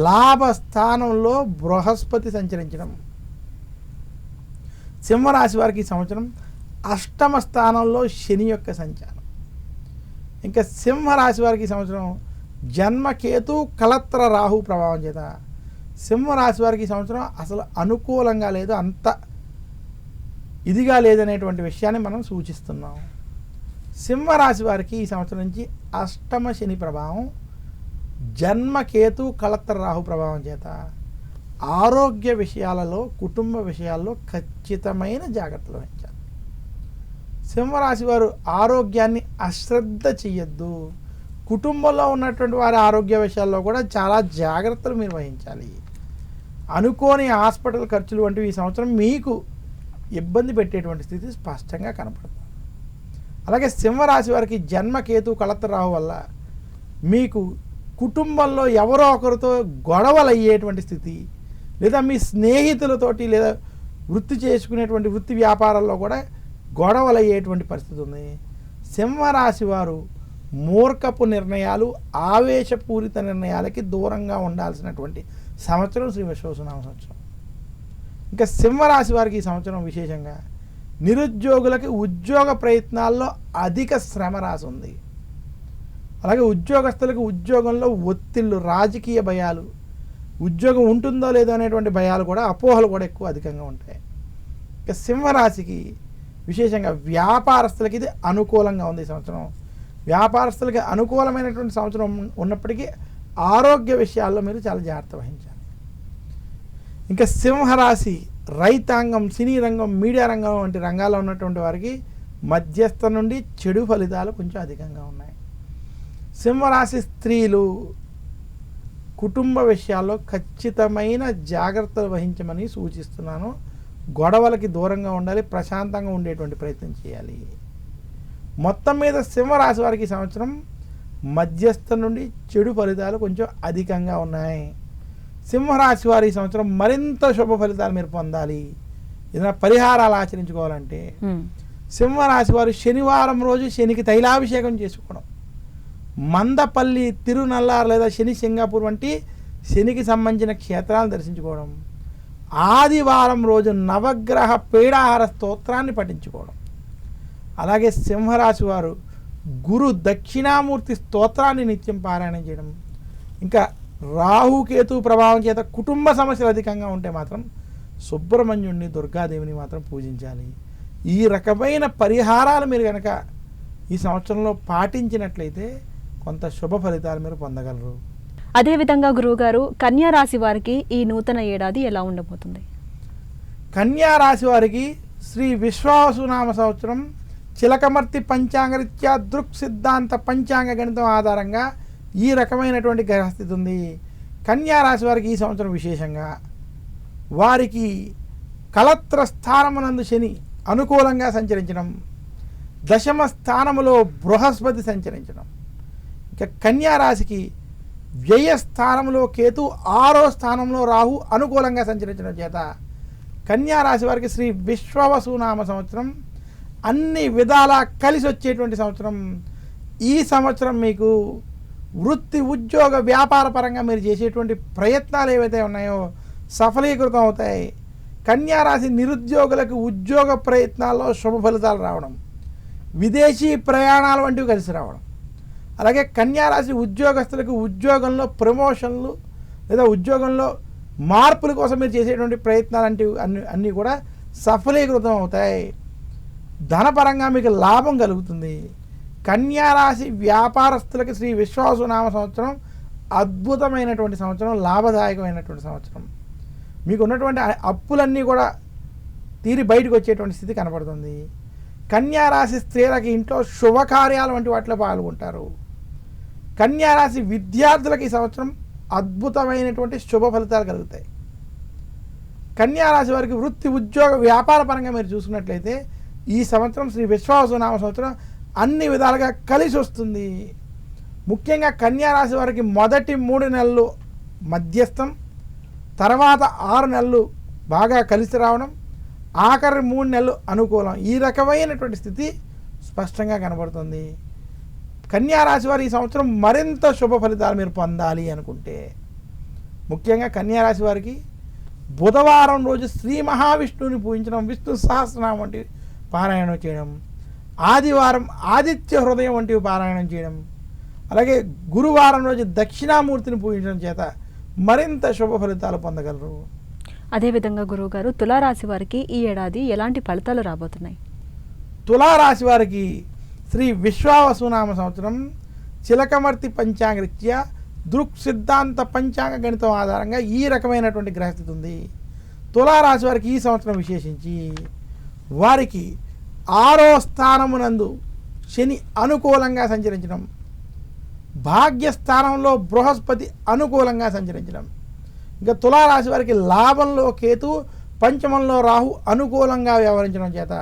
లాభస్థానంలో బృహస్పతి సంచరించడం, సింహరాశి వారికి ఈ సంవత్సరం అష్టమ స్థానంలో శని యొక్క సంచారం, ఇంకా సింహరాశి వారికి ఈ సంవత్సరం జన్మకేతు కలత్ర రాహు ప్రభావం చేత సింహరాశి వారికి ఈ సంవత్సరం అసలు అనుకూలంగా లేదు, అంత ఇదిగా లేదనేటువంటి విషయాన్ని మనం సూచిస్తున్నాం. సింహరాశి వారికి ఈ సంవత్సరం నుంచి అష్టమ శని ప్రభావం, జన్మకేతు కలత్ర రాహు ప్రభావం చేత ఆరోగ్య విషయాలలో, కుటుంబ విషయాల్లో ఖచ్చితమైన జాగ్రత్తలు వహించాలి. సింహరాశి వారు ఆరోగ్యాన్ని అశ్రద్ధ చెయ్యొద్దు. కుటుంబంలో ఉన్నటువంటి వారి ఆరోగ్య విషయాల్లో కూడా చాలా జాగ్రత్తలు మీరు వహించాలి. అనుకోని హాస్పిటల్ ఖర్చులు వంటివి ఈ సంవత్సరం మీకు ఇబ్బంది పెట్టేటువంటి స్థితి స్పష్టంగా కనపడుతుంది. అలాగే సింహరాశి వారికి జన్మకేతు కలత్ర రాహు వల్ల మీకు కుటుంబంలో ఎవరో ఒకరితో గొడవలు అయ్యేటువంటి స్థితి, లేదా మీ స్నేహితులతోటి, లేదా వృత్తి చేసుకునేటువంటి వృత్తి వ్యాపారాల్లో కూడా గొడవలు అయ్యేటువంటి పరిస్థితి ఉంది. సింహరాశి వారు మూర్ఖపు నిర్ణయాలు, ఆవేశపూరిత నిర్ణయాలకి దూరంగా ఉండాల్సినటువంటి సంవత్సరం శ్రీ విశ్వావసునామ సంవత్సరం. ఇంకా సింహరాశి వారికి ఈ సంవత్సరం విశేషంగా నిరుద్యోగులకి ఉద్యోగ ప్రయత్నాల్లో అధిక శ్రమ రాసి ఉంది. అలాగే ఉద్యోగస్తులకు ఉద్యోగంలో ఒత్తిళ్ళు, రాజకీయ భయాలు, ఉద్యోగం ఉంటుందో లేదో అనేటువంటి భయాలు కూడా, అపోహలు కూడా ఎక్కువ అధికంగా ఉంటాయి. ఇక సింహరాశికి విశేషంగా వ్యాపారస్తులకి ఇది అనుకూలంగా ఉంది. ఈ సంవత్సరం వ్యాపారస్తులకి అనుకూలమైనటువంటి సంవత్సరం ఉన్నప్పటికీ ఆరోగ్య విషయాల్లో మీరు చాలా జాగ్రత్త వహించాలి. ఇంకా సింహరాశి రైతాంగం, సినీ రంగం, మీడియా రంగం వంటి రంగాల్లో ఉన్నటువంటి వారికి మధ్యస్థ నుండి చెడు ఫలితాలు కొంచెం అధికంగా ఉన్నాయి. సింహరాశి స్త్రీలు కుటుంబ విషయాల్లో ఖచ్చితమైన జాగ్రత్తలు వహించమని సూచిస్తున్నాను. గొడవలకి దూరంగా ఉండాలి, ప్రశాంతంగా ఉండేటువంటి ప్రయత్నం చేయాలి. మొత్తం మీద సింహరాశి వారికి ఈ సంవత్సరం మధ్యస్థ నుండి చెడు ఫలితాలు కొంచెం అధికంగా ఉన్నాయి. సింహరాశి వారి ఈ సంవత్సరం మరింత శుభ ఫలితాలు మీరు పొందాలి. ఏదైనా పరిహారాలు ఆచరించుకోవాలంటే సింహరాశి వారు శనివారం రోజు శనికి తైలాభిషేకం చేసుకోవడం, మందపల్లి, తిరునల్లారు లేదా శని సింగాపూర్ వంటి శనికి సంబంధించిన క్షేత్రాలను దర్శించుకోవడం, ఆదివారం రోజు నవగ్రహ పీడాహార స్తోత్రాన్ని పఠించుకోవడం. అలాగే సింహరాశి వారు గురు దక్షిణామూర్తి స్తోత్రాన్ని నిత్యం పారాయణం చేయడం. ఇంకా రాహుకేతు ప్రభావం చేత కుటుంబ సమస్యలు అధికంగా ఉంటే మాత్రం సుబ్రహ్మణ్యుడిని దుర్గాదేవిని మాత్రం పూజించాలి. ఈ రకమైన పరిహారాలు మీరు కనుక ఈ సంవత్సరంలో పాటించినట్లయితే కొంత శుభ ఫలితాలు మీరు పొందగలరు. అదేవిధంగా గురువుగారు కన్యా రాశి వారికి ఈ నూతన ఏడాది ఎలా ఉండబోతుంది? కన్యా రాశి వారికి శ్రీ విశ్వావసునామ సంవత్సరం చిలకమర్తి పంచాంగరీత్యా దృక్ సిద్ధాంత పంచాంగ గణితం ఆధారంగా ఈ రకమైనటువంటి గ్రహస్థితి ఉంది. కన్యా రాశి వారికి ఈ సంవత్సరం విశేషంగా వారికి కలత్ర స్థానమునందు శని అనుకూలంగా సంచరించడం, దశమ స్థానములో బృహస్పతి సంచరించడం, ఇక కన్యా రాశికి వ్యయ స్థానంలో కేతు, 6వ స్థానంలో రాహు అనుకూలంగా సంచరించడం చేత కన్యా రాశి వారికి శ్రీ విశ్వవసునామ సంవత్సరం అన్ని విధాలా కలిసి వచ్చేటువంటి సంవత్సరం. ఈ సంవత్సరం మీకు వృత్తి ఉద్యోగ వ్యాపార పరంగా మీరు చేసేటువంటి ప్రయత్నాలు ఏవైతే ఉన్నాయో సఫలీకృతం అవుతాయి. కన్యా రాశి నిరుద్యోగులకు ఉద్యోగ ప్రయత్నాల్లో శుభ ఫలితాలు రావడం, విదేశీ ప్రయాణాలు వంటివి కలిసి రావడం, అలాగే కన్యా రాశి ఉద్యోగస్తులకు ఉద్యోగంలో ప్రమోషన్లు లేదా ఉద్యోగంలో మార్పుల కోసం మీరు చేసేటువంటి ప్రయత్నాలు వంటివి అన్నీ కూడా సఫలీకృతం అవుతాయి. ధనపరంగా మీకు లాభం కలుగుతుంది. కన్యా రాశి వ్యాపారస్తులకి శ్రీ విశ్వావసునామ సంవత్సరం అద్భుతమైనటువంటి సంవత్సరం, లాభదాయకమైనటువంటి సంవత్సరం. మీకు ఉన్నటువంటి అప్పులన్నీ కూడా తీరి బయటకు వచ్చేటువంటి స్థితి కనపడుతుంది. కన్యా రాశి స్త్రీలకి ఇంట్లో శుభకార్యాలు వంటి వాటిలో పాల్గొంటారు. కన్యా రాశి విద్యార్థులకు ఈ సంవత్సరం అద్భుతమైనటువంటి శుభ ఫలితాలు కలుగుతాయి. కన్యా రాశి వారికి వృత్తి ఉద్యోగ వ్యాపార పరంగా మీరు చూసుకున్నట్లయితే ఈ సంవత్సరం శ్రీ విశ్వావసునామ సంవత్సరం అన్ని విధాలుగా కలిసి వస్తుంది. ముఖ్యంగా కన్యా రాశి వారికి మొదటి 3 నెలలు మధ్యస్థం, తర్వాత 6 నెలలు బాగా కలిసి రావడం, ఆఖరి 3 నెలలు అనుకూలం. ఈ రకమైనటువంటి స్థితి స్పష్టంగా కనబడుతుంది. కన్యా రాశి వారు ఈ సంవత్సరం మరింత శుభ ఫలితాలు మీరు పొందాలి అనుకుంటే ముఖ్యంగా కన్యా రాశి వారికి బుధవారం రోజు శ్రీ మహావిష్ణువుని పూజించడం, విష్ణు సహస్రనామం వంటి పారాయణం చేయడం, ఆదివారం ఆదిత్య హృదయం వంటివి పారాయణం చేయడం, అలాగే గురువారం రోజు దక్షిణామూర్తిని పూజించడం చేత మరింత శుభ ఫలితాలు పొందగలరు. అదేవిధంగా గురువుగారు తులారాశి వారికి ఈ ఏడాది ఎలాంటి ఫలితాలు రాబోతున్నాయి? తులారాశి వారికి శ్రీ విశ్వావసునామ సంవత్సరం చిలకమర్తి పంచాంగరీత్యా దృక్ సిద్ధాంత పంచాంగ గణితం ఆధారంగా ఈ రకమైనటువంటి గ్రహస్థితి ఉంది. తులారాశి వారికి ఈ సంవత్సరం విశేషించి వారికి 6వ స్థానమునందు శని అనుకూలంగా సంచరించడం, భాగ్యస్థానంలో బృహస్పతి అనుకూలంగా సంచరించడం, ఇంకా తులారాశి వారికి లాభంలో కేతు, పంచమంలో రాహు అనుకూలంగా వ్యవహరించడం చేత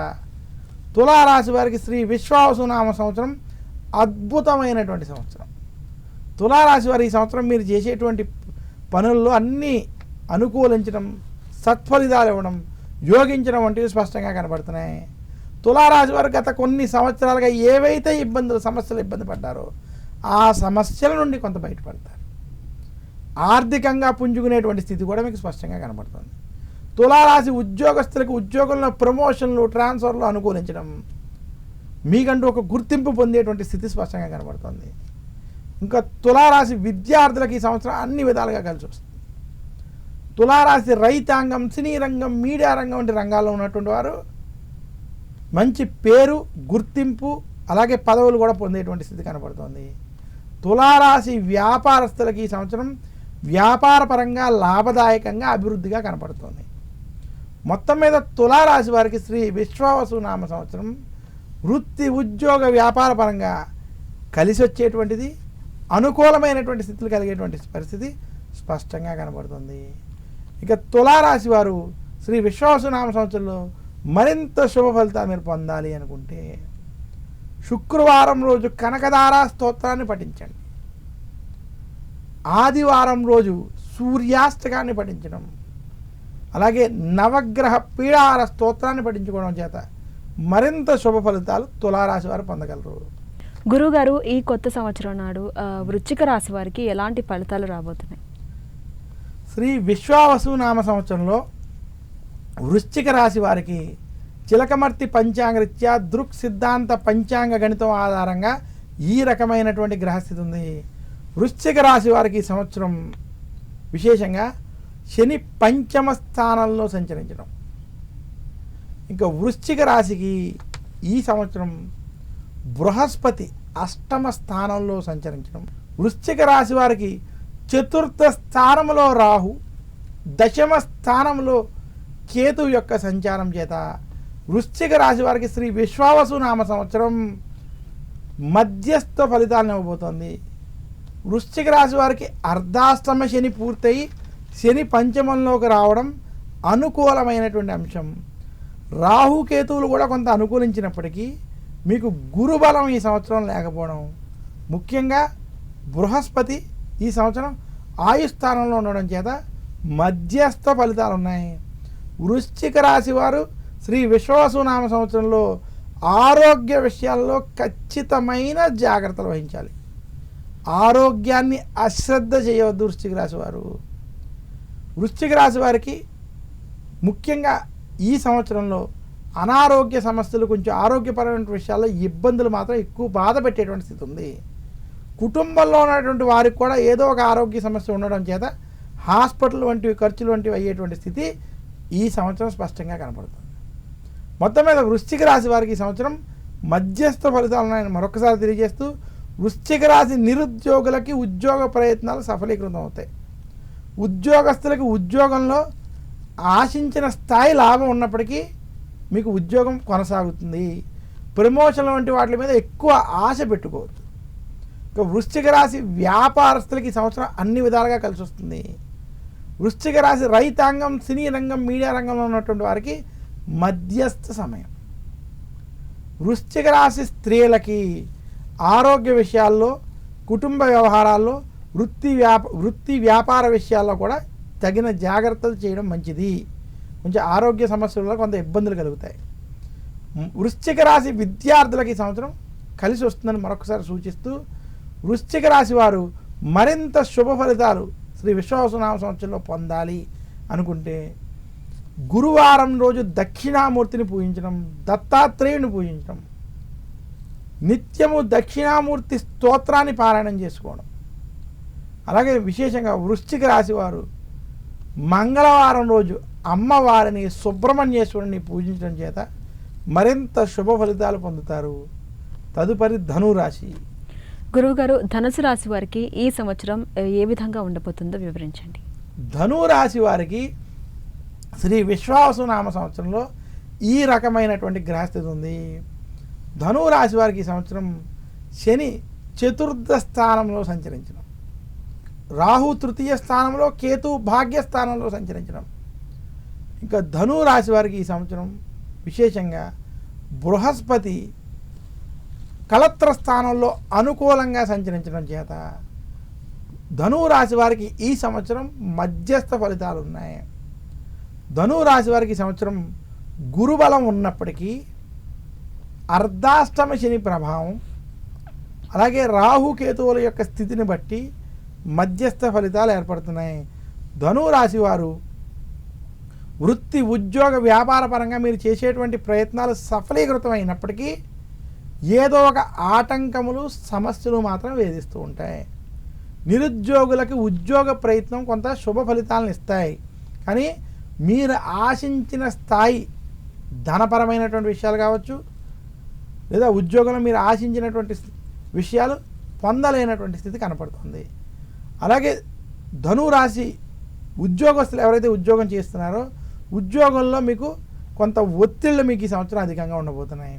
తులారాశి వారికి శ్రీ విశ్వావసునామ సంవత్సరం అద్భుతమైనటువంటి సంవత్సరం. తులారాశి వారి ఈ సంవత్సరం మీరు చేసేటువంటి పనుల్లో అన్నీ అనుకూలించడం, సత్ఫలితాలు ఇవ్వడం, యోగించడం వంటివి స్పష్టంగా కనబడుతున్నాయి. తులారాశి వారు గత కొన్ని సంవత్సరాలుగా ఏవైతే సమస్యలు ఇబ్బంది పడ్డారో ఆ సమస్యల నుండి కొంత బయటపడతారు. ఆర్థికంగా పుంజుకునేటువంటి స్థితి కూడా మీకు స్పష్టంగా కనబడుతుంది. తులారాశి ఉద్యోగస్తులకు ఉద్యోగంలో ప్రమోషన్లు, ట్రాన్స్ఫర్లు అనుకూలించడం, మీకంటూ ఒక గుర్తింపు పొందేటువంటి స్థితి స్పష్టంగా కనబడుతుంది. ఇంకా తులారాశి విద్యార్థులకు ఈ సంవత్సరం అన్ని విధాలుగా కలిసి వస్తుంది. తులారాశి రైతాంగం, సినీ రంగం, మీడియా రంగం వంటి రంగాల్లో ఉన్నటువంటి వారు మంచి పేరు, గుర్తింపు, అలాగే పదవులు కూడా పొందేటువంటి స్థితి కనబడుతుంది. తులారాశి వ్యాపారస్తులకి ఈ సంవత్సరం వ్యాపార పరంగా లాభదాయకంగా అభివృద్ధిగా కనపడుతుంది. మొత్తం మీద తులారాశి వారికి శ్రీ విశ్వావసునామ సంవత్సరం వృత్తి ఉద్యోగ వ్యాపార పరంగా కలిసి వచ్చేటువంటిది, అనుకూలమైనటువంటి స్థితులు కలిగేటువంటి పరిస్థితి స్పష్టంగా కనబడుతుంది. ఇక తులారాశి వారు శ్రీ విశ్వావసునామ సంవత్సరంలో మరింత శుభ ఫలితాలు మీరు పొందాలి అనుకుంటే శుక్రవారం రోజు కనకదార స్తోత్రాన్ని పఠించండి, ఆదివారం రోజు సూర్యాష్టకాన్ని పఠించడం, అలాగే నవగ్రహ పీడాహార స్తోత్రాన్ని పఠించుకోవడం చేత మరింత శుభ ఫలితాలు తులారాశి వారు పొందగలరు. గురువుగారు ఈ కొత్త సంవత్సరం నాడు వృశ్చిక రాశి వారికి ఎలాంటి ఫలితాలు రాబోతున్నాయి? శ్రీ విశ్వావసునామ సంవత్సరంలో వృశ్చిక రాశి వారికి చిలకమర్తి పంచాంగరీత్యా దృక్ సిద్ధాంత పంచాంగ గణితం ఆధారంగా ఈ రకమైనటువంటి గ్రహస్థితి ఉంది. వృశ్చిక రాశి వారికి ఈ సంవత్సరం విశేషంగా శని పంచమ స్థానంలో సంచరించడం, ఇంకా వృశ్చిక రాశికి ఈ సంవత్సరం బృహస్పతి అష్టమ స్థానంలో సంచరించడం, వృశ్చిక రాశి వారికి చతుర్థ స్థానంలో రాహు, దశమ స్థానంలో కేతు యొక్క సంచారం చేత వృశ్చిక రాశి వారికి శ్రీ విశ్వావసు నామ సంవత్సరం మధ్యస్థ ఫలితాలను ఇవ్వబోతోంది. వృశ్చిక రాశి వారికి అర్ధాష్టమ శని పూర్తయి శని పంచమంలోకి రావడం అనుకూలమైనటువంటి అంశం. రాహుకేతువులు కూడా కొంత అనుకూలించినప్పటికీ మీకు గురుబలం ఈ సంవత్సరం లేకపోవడం, ముఖ్యంగా బృహస్పతి ఈ సంవత్సరం ఆయుస్థానంలో ఉండడం చేత మధ్యస్థ ఫలితాలు ఉన్నాయి. వృశ్చిక రాశి వారు శ్రీ విశ్వావసునామ సంవత్సరంలో ఆరోగ్య విషయాల్లో ఖచ్చితమైన జాగ్రత్తలు వహించాలి. ఆరోగ్యాన్ని అశ్రద్ధ చేయవద్దు. వృశ్చిక రాశి వారు, వృశ్చిక రాశి వారికి ముఖ్యంగా ఈ సంవత్సరంలో అనారోగ్య సమస్యలు, కొంచెం ఆరోగ్యపరమైన విషయాల్లో ఇబ్బందులు మాత్రం ఎక్కువ బాధ పెట్టేటువంటి స్థితి ఉంది. కుటుంబంలో ఉన్నటువంటి వారికి కూడా ఏదో ఒక ఆరోగ్య సమస్య ఉండడం చేత హాస్పిటల్ వంటివి, ఖర్చులు వంటివి అయ్యేటువంటి స్థితి ఈ సంవత్సరం స్పష్టంగా కనపడుతుంది. మొత్తం మీద వృశ్చిక రాశి వారికి ఈ సంవత్సరం మధ్యస్థ ఫలితాలు ఉన్నాయని మరొకసారి తెలియజేస్తూ, వృశ్చిక రాశి నిరుద్యోగులకి ఉద్యోగ ప్రయత్నాలు సఫలీకృతం అవుతాయి. ఉద్యోగస్తులకి ఉద్యోగంలో ఆశించిన స్థాయి లాభం ఉన్నప్పటికీ మీకు ఉద్యోగం కొనసాగుతుంది. ప్రమోషన్ల వంటి వాటి మీద ఎక్కువ ఆశ పెట్టుకోవద్దు. ఇక వృశ్చిక రాశి వ్యాపారస్తులకి ఈ సంవత్సరం అన్ని విధాలుగా కలిసి వస్తుంది. వృశ్చిక రాశి రైతాంగం, సినీ రంగం, మీడియా రంగంలో ఉన్నటువంటి వారికి మధ్యస్థ సమయం. వృశ్చిక రాశి స్త్రీలకి ఆరోగ్య విషయాల్లో, కుటుంబ వ్యవహారాల్లో, వృత్తి వ్యాపార విషయాల్లో కూడా తగిన జాగ్రత్తలు చేయడం మంచిది. కొంచెం ఆరోగ్య సమస్యలలో కొంత ఇబ్బందులు కలుగుతాయి. వృశ్చిక రాశి విద్యార్థులకి ఈ సంవత్సరం కలిసి వస్తుందని మరొకసారి సూచిస్తూ, వృశ్చిక రాశి వారు మరింత శుభ ఫలితాలు శ్రీ విశ్వావసునామ సంవత్సరంలో పొందాలి అనుకుంటే గురువారం రోజు దక్షిణామూర్తిని పూజించడం, దత్తాత్రేయుని పూజించడం, నిత్యము దక్షిణామూర్తి స్తోత్రాన్ని పారాయణం చేసుకోవడం, అలాగే విశేషంగా వృశ్చిక రాశి వారు మంగళవారం రోజు అమ్మవారిని, సుబ్రహ్మణ్యేశ్వరుని పూజించడం చేత మరింత శుభ ఫలితాలు పొందుతారు. తదుపరి ధనురాశి. గురువుగారు, ధనుసు రాశి వారికి ఈ సంవత్సరం ఏ విధంగా ఉండబోతుందో వివరించండి. ధనురాశి వారికి శ్రీ విశ్వావసునామ సంవత్సరంలో ఈ రకమైనటువంటి గ్రహస్థితి ఉంది. ధనురాశి వారికి ఈ సంవత్సరం శని చతుర్థ స్థానంలో సంచరించడం, రాహు తృతీయ స్థానంలో, కేతు భాగ్యస్థానంలో సంచరించడం, ఇంకా ధనురాశి వారికి ఈ సంవత్సరం విశేషంగా బృహస్పతి కళత్ర స్థానంలో అనుకూలంగా సంచరించడం చేత ధనురాశి వారికి ఈ సంవత్సరం మధ్యస్థ ఫలితాలు ఉన్నాయి. ధనురాశి వారికి ఈ సంవత్సరం గురుబలం ఉన్నప్పటికీ అర్ధాష్టమ శని ప్రభావం, అలాగే రాహుకేతువుల యొక్క స్థితిని బట్టి మధ్యస్థ ఫలితాలు ఏర్పడుతున్నాయి. ధనురాశి వారు వృత్తి, ఉద్యోగ, వ్యాపార పరంగా మీరు చేసేటువంటి ప్రయత్నాలు సఫలీకృతమైనప్పటికీ ఏదో ఒక ఆటంకములు, సమస్యలు మాత్రం వేధిస్తూ ఉంటాయి. నిరుద్యోగులకి ఉద్యోగ ప్రయత్నం కొంత శుభ ఫలితాలను ఇస్తాయి, కానీ మీరు ఆశించిన స్థాయి ధనపరమైనటువంటి విషయాలు కావచ్చు, లేదా ఉద్యోగంలో మీరు ఆశించినటువంటి విషయాలు పొందలేనటువంటి స్థితి కనపడుతుంది. అలాగే ధనురాశి ఉద్యోగస్తులు ఎవరైతే ఉద్యోగం చేస్తున్నారో ఉద్యోగంలో మీకు కొంత ఒత్తిళ్ళు మీకు ఈ సంవత్సరం అధికంగా ఉండబోతున్నాయి.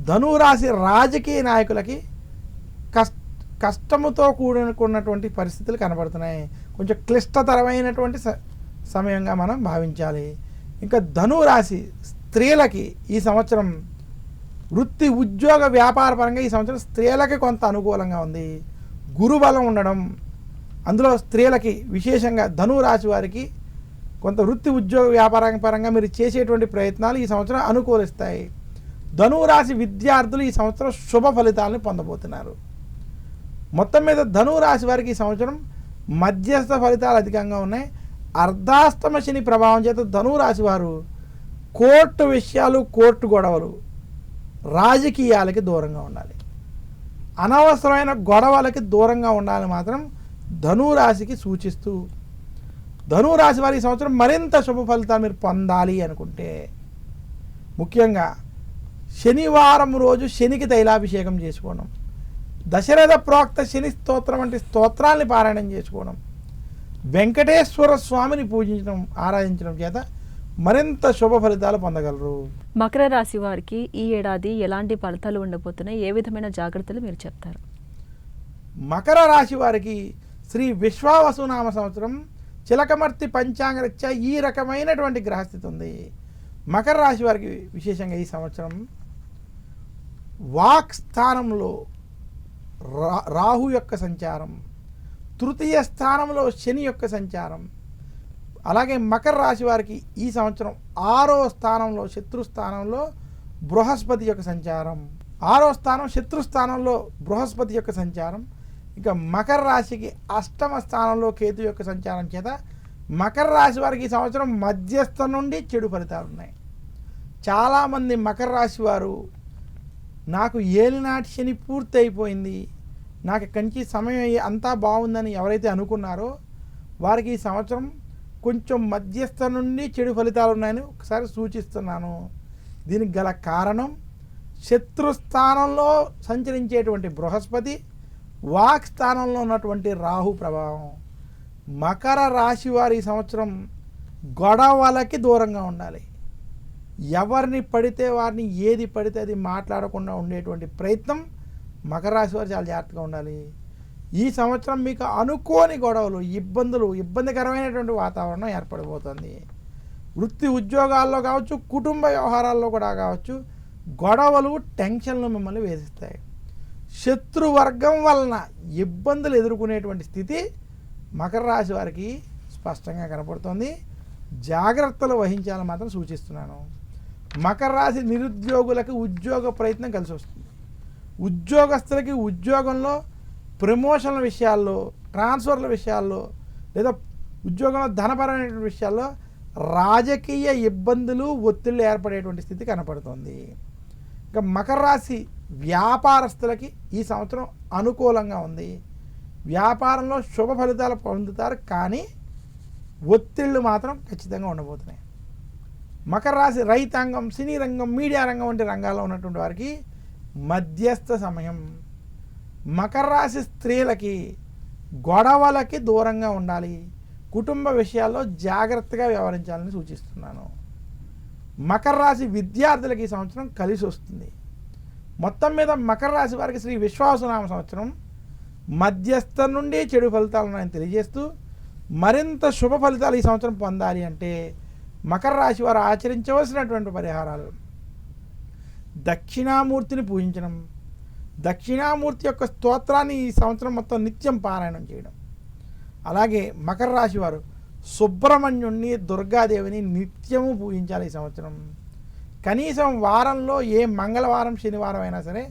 ధనురాశి రాజకీయ నాయకులకి కష్టముతో కూడుకున్నటువంటి పరిస్థితులు కనబడుతున్నాయి. కొంచెం క్లిష్టతరమైనటువంటి సమయంగా మనం భావించాలి. ఇంకా ధనురాశి స్త్రీలకి ఈ సంవత్సరం వృత్తి, ఉద్యోగ, వ్యాపార పరంగా ఈ సంవత్సరం స్త్రీలకి కొంత అనుకూలంగా ఉంది. గురుబలం ఉండడం, అందులో స్త్రీలకి విశేషంగా ధనురాశి వారికి కొంత వృత్తి, ఉద్యోగ, వ్యాపార పరంగా మీరు చేసేటువంటి ప్రయత్నాలు ఈ సంవత్సరం అనుకూలిస్తాయి. ధనురాశి విద్యార్థులు ఈ సంవత్సరం శుభ ఫలితాలను పొందబోతున్నారు. మొత్తం మీద ధనురాశి వారికి ఈ సంవత్సరం మధ్యస్థ ఫలితాలు అధికంగా ఉన్నాయి. అర్ధాష్టమ శని ప్రభావం చేత ధనురాశి వారు కోర్టు విషయాలు, కోర్టు గొడవలు, రాజకీయాలకి దూరంగా ఉండాలి. అనవసరమైన గొడవలకి దూరంగా ఉండాలని మాత్రం ధనురాశికి సూచిస్తూ, ధనురాశి వారి ఈ సంవత్సరం మరింత శుభ ఫలితాలు మీరు పొందాలి అనుకుంటే ముఖ్యంగా శనివారం రోజు శనికి తైలాభిషేకం చేసుకోవడం, దశరథ ప్రోక్త శని స్తోత్రం వంటి స్తోత్రాల్ని పారాయణం చేసుకోవడం, వెంకటేశ్వర స్వామిని పూజించడం, ఆరాధించడం చేత మరింత శుభ ఫలితాలు పొందగలరు. మకర రాశి వారికి ఈ ఏడాది ఎలాంటి ఫలితాలు ఉండబోతున్నాయి, ఏ విధమైన జాగ్రత్తలు మీరు చెప్తారు? మకర రాశి వారికి శ్రీ విశ్వావసునామ సంవత్సరం చిలకమర్తి పంచాంగరీత్యా ఈ రకమైనటువంటి గ్రహస్థితి ఉంది. మకర రాశి వారికి విశేషంగా ఈ సంవత్సరం వాక్ స్థానంలో రాహు యొక్క సంచారం, తృతీయ స్థానంలో శని యొక్క సంచారం, అలాగే మకర రాశి వారికి ఈ సంవత్సరం 6వ స్థానంలో శత్రుస్థానంలో బృహస్పతి యొక్క సంచారం, 6వ స్థానం శత్రుస్థానంలో బృహస్పతి యొక్క సంచారం, ఇక మకర రాశికి 8వ స్థానంలో కేతు యొక్క సంచారం చేత మకర రాశి వారికి ఈ సంవత్సరం మధ్యస్థ నుండి చెడు ఫలితాలు ఉన్నాయి. చాలామంది మకర రాశి వారు నాకు ఏలినాటి శని పూర్తి అయిపోయింది, నాకు కంచి సమయం అంతా బాగుందని ఎవరైతే అనుకున్నారో వారికి ఈ సంవత్సరం కొంచెం మధ్యస్థ నుండి చెడు ఫలితాలు ఉన్నాయని ఒకసారి సూచిస్తున్నాను. దీనికి గల కారణం శత్రుస్థానంలో సంచరించేటువంటి బృహస్పతి, వాక్ స్థానంలో ఉన్నటువంటి రాహు ప్రభావం. మకర రాశి వారి సంవత్సరం గొడవలకి దూరంగా ఉండాలి. ఎవరిని పడితే వారిని, ఏది పడితే అది మాట్లాడకుండా ఉండేటువంటి ప్రయత్నం మకర రాశి వారు చాలా జాగ్రత్తగా ఉండాలి. ఈ సంవత్సరం మీకు అనుకోని గొడవలు, ఇబ్బందులు, ఇబ్బందికరమైనటువంటి వాతావరణం ఏర్పడిపోతుంది. వృత్తి ఉద్యోగాల్లో కావచ్చు, కుటుంబ వ్యవహారాల్లో కూడా కావచ్చు, గొడవలు, టెన్షన్లు మిమ్మల్ని వేధిస్తాయి. శత్రువర్గం వలన ఇబ్బందులు ఎదుర్కొనేటువంటి స్థితి మకర రాశి వారికి స్పష్టంగా కనపడుతుంది. జాగ్రత్తలు వహించాలని మాత్రం సూచిస్తున్నాను. మకర రాశి నిరుద్యోగులకు ఉద్యోగ ప్రయత్నం కలిసి వస్తుంది. ఉద్యోగస్తులకి ఉద్యోగంలో ప్రమోషన్ల విషయాల్లో, ట్రాన్స్ఫర్ల విషయాల్లో, లేదా ఉద్యోగంలో ధనపరమైన విషయాల్లో రాజకీయ ఇబ్బందులు, ఒత్తిళ్లు ఏర్పడేటువంటి స్థితి కనపడుతుంది. ఇంకా మకర రాశి వ్యాపారస్తులకి ఈ సంవత్సరం అనుకూలంగా ఉంది. వ్యాపారంలో శుభ ఫలితాలు పొందుతారు, కానీ ఒత్తిళ్లు మాత్రం ఖచ్చితంగా ఉండబోతున్నాయి. మకర రాశి రైతాంగం, సినీ రంగం, మీడియా రంగం వంటి రంగాల్లో ఉన్నటువంటి వారికి మధ్యస్థ సమయం. మకర రాశి స్త్రీలకి గొడవలకి దూరంగా ఉండాలి, కుటుంబ విషయాల్లో జాగ్రత్తగా వ్యవహరించాలని సూచిస్తున్నాను. మకర రాశి విద్యార్థులకి ఈ సంవత్సరం కలిసి వస్తుంది. మొత్తం మీద మకర రాశి వారికి శ్రీ విశ్వావసునామ సంవత్సరం మధ్యస్థ నుండి చెడు ఫలితాలు ఉన్నాయని తెలియజేస్తూ, మరింత శుభ ఫలితాలు ఈ సంవత్సరం పొందాలి అంటే మకర రాశి వారు ఆచరించవలసినటువంటి పరిహారాలు: దక్షిణామూర్తిని పూజించడం, దక్షిణామూర్తి యొక్క స్తోత్రాన్ని ఈ సంవత్సరం మొత్తం నిత్యం పారాయణం చేయడం, అలాగే మకర రాశి వారు సుబ్రహ్మణ్యుణ్ణి, దుర్గాదేవిని నిత్యము పూజించాలి. ఈ సంవత్సరం కనీసం వారంలో ఏ మంగళవారం, శనివారం అయినా సరే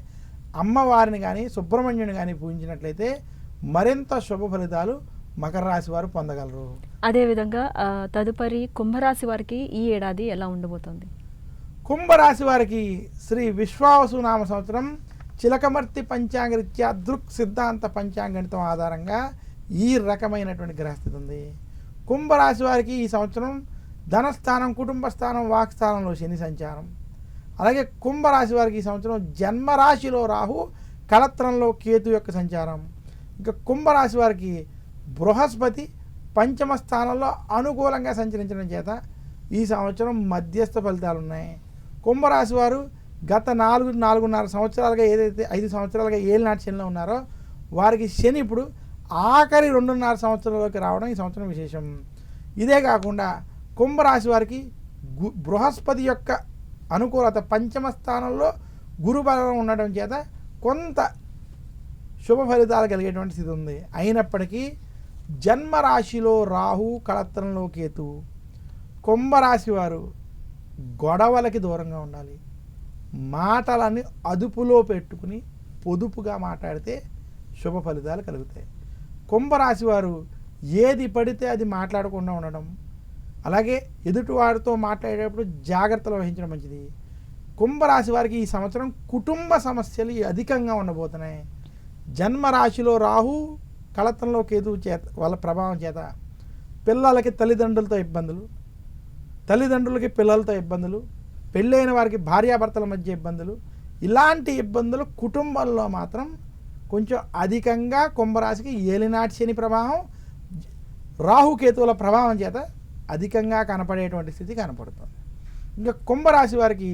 అమ్మవారిని కానీ సుబ్రహ్మణ్యుని కానీ పూజించినట్లయితే మరింత శుభ ఫలితాలు మకర రాశి వారు పొందగలరు. అదేవిధంగా తదుపరి కుంభరాశి వారికి ఈ ఏడాది ఎలా ఉండబోతోంది? కుంభరాశి వారికి శ్రీ విశ్వావసునామ సంవత్సరం చిలకమర్తి పంచాంగరీత్యా దృక్ సిద్ధాంత పంచాంగణితం ఆధారంగా ఈ రకమైనటువంటి గ్రహస్థితి ఉంది. కుంభరాశి వారికి ఈ సంవత్సరం ధనస్థానం, కుటుంబ స్థానం, వాక్ స్థానంలో శని సంచారం. అలాగే కుంభరాశి వారికి ఈ సంవత్సరం జన్మరాశిలో రాహు, కళత్రంలో కేతు యొక్క సంచారం. ఇంకా కుంభరాశి వారికి బృహస్పతి పంచమ స్థానంలో అనుకూలంగా సంచరించడం చేత ఈ సంవత్సరం మధ్యస్థ ఫలితాలు ఉన్నాయి. కుంభరాశి వారు గత 4.5 సంవత్సరాలుగా, ఏదైతే 5 సంవత్సరాలుగా ఏలినాటి శనిలో ఉన్నారో వారికి శని ఇప్పుడు ఆఖరి 2.5 సంవత్సరాలలోకి రావడం ఈ సంవత్సరం విశేషం. ఇదే కాకుండా కుంభరాశి వారికి బృహస్పతి యొక్క అనుకూలత, పంచమ స్థానంలో గురు బలం ఉండడం చేత కొంత శుభ ఫలితాలు కలిగేటువంటి స్థితి ఉంది. అయినప్పటికీ జన్మరాశిలో రాహు, కళత్రంలో కేతు. కుంభరాశి వారు గొడవలకి దూరంగా ఉండాలి. మాటలని అదుపులో పెట్టుకుని పొదుపుగా మాట్లాడితే శుభ ఫలితాలు కలుగుతాయి. కుంభరాశి వారు ఏది పడితే అది మాట్లాడకుండా ఉండడం, అలాగే ఎదుటివారితో మాట్లాడేటప్పుడు జాగ్రత్తలు వహించడం మంచిది. కుంభరాశి వారికి ఈ సంవత్సరం కుటుంబ సమస్యలు అధికంగా ఉండబోతున్నాయి. జన్మరాశిలో రాహు, కళత్రంలో కేతువు చేత వాళ్ళ ప్రభావం చేత పిల్లలకి తల్లిదండ్రులతో ఇబ్బందులు, తల్లిదండ్రులకి పిల్లలతో ఇబ్బందులు, పెళ్ళైన వారికి భార్యాభర్తల మధ్య ఇబ్బందులు, ఇలాంటి ఇబ్బందులు కుటుంబంలో మాత్రం కొంచెం అధికంగా కుంభరాశికి ఏలినాటి శని ప్రభావం, రాహుకేతువుల ప్రభావం చేత అధికంగా కనపడేటువంటి స్థితి కనపడుతుంది. ఇంకా కుంభరాశి వారికి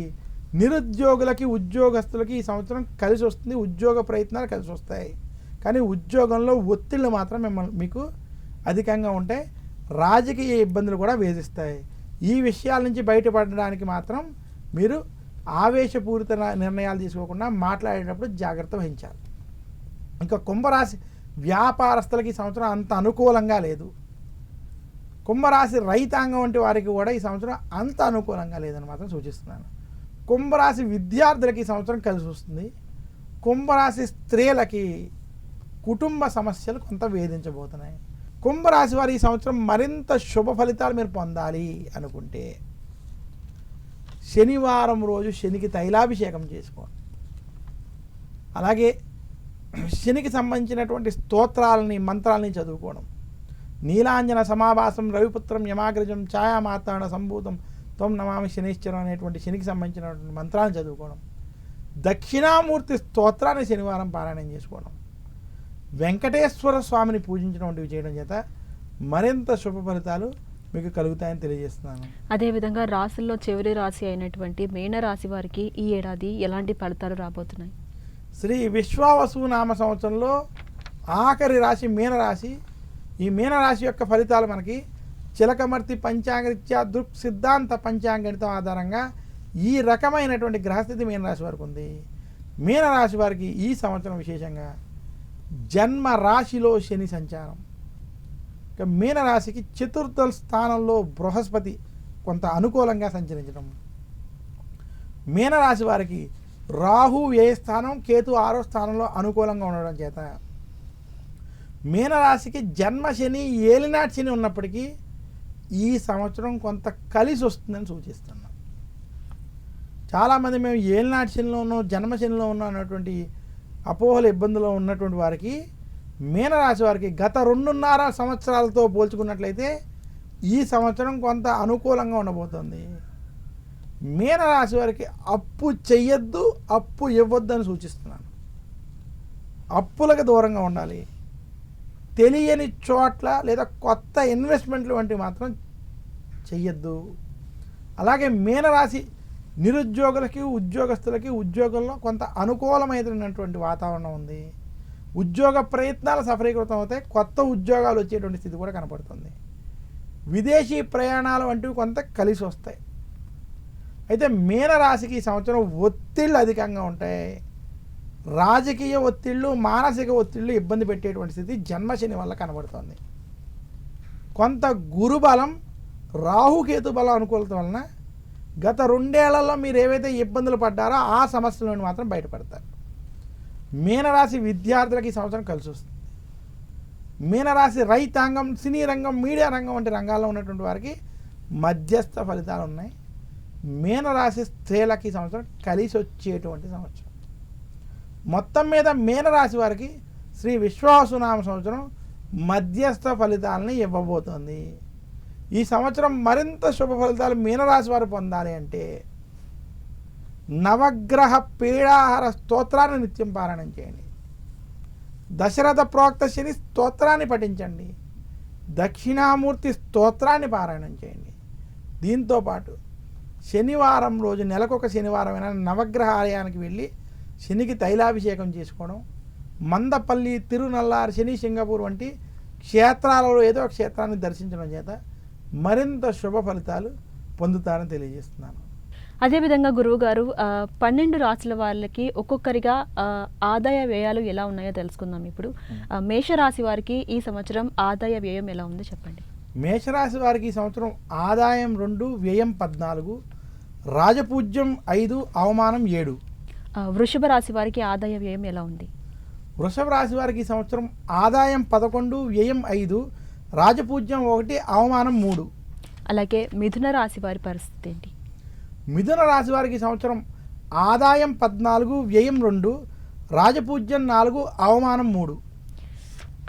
నిరుద్యోగులకి, ఉద్యోగస్తులకి ఈ సంవత్సరం కలిసి వస్తుంది. ఉద్యోగ ప్రయత్నాలు కలిసి వస్తాయి, కానీ ఉద్యోగంలో ఒత్తిళ్ళు మాత్రం మీకు అధికంగా ఉంటాయి. రాజకీయ ఇబ్బందులు కూడా వేధిస్తాయి. ఈ విషయాల నుంచి బయటపడడానికి మాత్రం మీరు ఆవేశపూరిత నిర్ణయాలు తీసుకోకుండా మాట్లాడేటప్పుడు జాగ్రత్త వహించాలి. ఇంకా కుంభరాశి వ్యాపారస్తులకి ఈ సంవత్సరం అంత అనుకూలంగా లేదు. కుంభరాశి రైతాంగం వంటి వారికి కూడా ఈ సంవత్సరం అంత అనుకూలంగా లేదని మాత్రం సూచిస్తున్నాను. కుంభరాశి విద్యార్థులకి ఈ సంవత్సరం కలిసి వస్తుంది. కుంభరాశి స్త్రీలకి కుటుంబ సమస్యలు కొంత వేధించబోతున్నాయి. కుంభరాశి వారు ఈ సంవత్సరం మరింత శుభ ఫలితాలు మీరు పొందాలి అనుకుంటే శనివారం రోజు శనికి తైలాభిషేకం చేసుకోండి. అలాగే శనికి సంబంధించినటువంటి స్తోత్రాలని, మంత్రాలని చదువుకోవడం. నీలాంజన సమాభాసం రవిపుత్రం యమాగ్రజం ఛాయామాతాణ సంభూతం త్వం నమామి శనిశ్చరం అనేటువంటి శనికి సంబంధించినటువంటి మంత్రాలను చదువుకోవడం. దక్షిణామూర్తి స్తోత్రాన్ని శనివారం పారాయణం చేసుకోవడం. వెంకటేశ్వర స్వామిని పూజించడం వంటివి చేయడం చేత మరింత శుభ ఫలితాలు మీకు కలుగుతాయని తెలియజేస్తున్నాను. అదేవిధంగా రాశుల్లో చివరి రాశి అయినటువంటి మీనరాశి వారికి ఈ ఏడాది ఎలాంటి ఫలితాలు రాబోతున్నాయి? శ్రీ విశ్వావసు నామ సంవత్సరంలో ఆఖరి రాశి మీనరాశి. ఈ మీనరాశి యొక్క ఫలితాలు మనకి చిలకమర్తి పంచాంగరీత్యా దృక్ సిద్ధాంత పంచాంగణితం ఆధారంగా ఈ రకమైనటువంటి గ్రహస్థితి మీనరాశి వారికి ఉంది. మీనరాశి వారికి ఈ సంవత్సరం విశేషంగా జన్మ రాశిలో శని సంచారం. ఇక మీనరాశికి చతుర్థ స్థానంలో బృహస్పతి కొంత అనుకూలంగా సంచరించడం. మీనరాశి వారికి రాహు ఏ స్థానం, కేతు 6వ స్థానంలో అనుకూలంగా ఉండడం చేత మీనరాశికి జన్మ శని, ఏలినాటి శని ఉన్నప్పటికీ ఈ సంవత్సరం కొంత కలిసి వస్తుందని సూచిస్తున్నాం. చాలామంది మేము ఏలినాటి శనిలో ఉన్నాం, జన్మ శనిలో ఉన్నాం అన్నటువంటి అపోహల ఇబ్బందులో ఉన్నటువంటి వారికి, మీనరాశి వారికి గత 2.5 సంవత్సరాలతో పోల్చుకున్నట్లయితే ఈ సంవత్సరం కొంత అనుకూలంగా ఉండబోతుంది. మీనరాశి వారికి అప్పు చెయ్యొద్దు, అప్పు ఇవ్వద్దు అని సూచిస్తున్నాను. అప్పులకు దూరంగా ఉండాలి. తెలియని చోట్ల లేదా కొత్త ఇన్వెస్ట్మెంట్లు వంటివి మాత్రం చెయ్యొద్దు. అలాగే మీనరాశి నిరుద్యోగులకి, ఉద్యోగస్తులకి ఉద్యోగంలో కొంత అనుకూలమైనటువంటి వాతావరణం ఉంది. ఉద్యోగ ప్రయత్నాలు సఫలీకృతం అవుతాయి. కొత్త ఉద్యోగాలు వచ్చేటువంటి స్థితి కూడా కనపడుతుంది. విదేశీ ప్రయాణాలు వంటివి కొంత కలిసి వస్తాయి. అయితే మీనరాశికి ఈ సంవత్సరం ఒత్తిళ్ళు అధికంగా ఉంటాయి. రాజకీయ ఒత్తిళ్ళు, మానసిక ఒత్తిళ్ళు ఇబ్బంది పెట్టేటువంటి స్థితి జన్మశని వల్ల కనబడుతుంది. కొంత గురుబలం, రాహుకేతు బలం అనుకూలత వలన గత 2 ఏళ్లలో మీరు ఏవైతే ఇబ్బందులు పడ్డారో ఆ సమస్యల నుండి మాత్రం బయటపడతారు. మీనరాశి విద్యార్థులకి ఈ సంవత్సరం కలిసి వస్తుంది. మీనరాశి రైతాంగం, సినీ రంగం, మీడియా రంగం వంటి రంగాల్లో ఉన్నటువంటి వారికి మధ్యస్థ ఫలితాలు ఉన్నాయి. మీనరాశి స్త్రీలకి ఈ సంవత్సరం కలిసి వచ్చేటువంటి సంవత్సరం. మొత్తం మీద మీనరాశి వారికి శ్రీ విశ్వావసునామ సంవత్సరం మధ్యస్థ ఫలితాలని ఇవ్వబోతోంది. ఈ సంవత్సరం మరింత శుభ ఫలితాలు మీనరాశి వారు పొందాలి అంటే నవగ్రహ పీడాహార స్తోత్రాన్ని నిత్యం పారాయణం చేయండి. దశరథ ప్రోక్త శని స్తోత్రాన్ని పఠించండి. దక్షిణామూర్తి స్తోత్రాన్ని పారాయణం చేయండి. దీంతోపాటు శనివారం రోజు, నెలకొక శనివారమైన నవగ్రహ ఆలయానికి వెళ్ళి శనికి తైలాభిషేకం చేసుకోవడం, మందపల్లి, తిరునల్లారు, శని సింగపూర్ వంటి క్షేత్రాలలో ఏదో ఒక క్షేత్రాన్ని దర్శించడం చేత మరింత శుభ ఫలితాలు పొందుతారని తెలియజేస్తున్నాను. అదేవిధంగా గురువుగారు 12 రాశుల వాళ్ళకి ఒక్కొక్కరిగా ఆదాయ వ్యయాలు ఎలా ఉన్నాయో తెలుసుకుందాం. ఇప్పుడు మేషరాశి వారికి ఈ సంవత్సరం ఆదాయ వ్యయం ఎలా ఉందో చెప్పండి. మేషరాశి వారికి ఈ సంవత్సరం ఆదాయం 2, వ్యయం 14, రాజపూజ్యం 5, అవమానం 7. వృషభ రాశి వారికి ఆదాయ వ్యయం ఎలా ఉంది? వృషభ రాశి వారికి ఈ సంవత్సరం ఆదాయం 11, వ్యయం 5, రాజపూజ్యం 1, అవమానం 3. అలాగే మిథున రాశి వారి పరిస్థితి ఏంటి? మిథున రాశి వారికి ఈ సంవత్సరం ఆదాయం 14, వ్యయం 2, రాజపూజ్యం 4, అవమానం 3.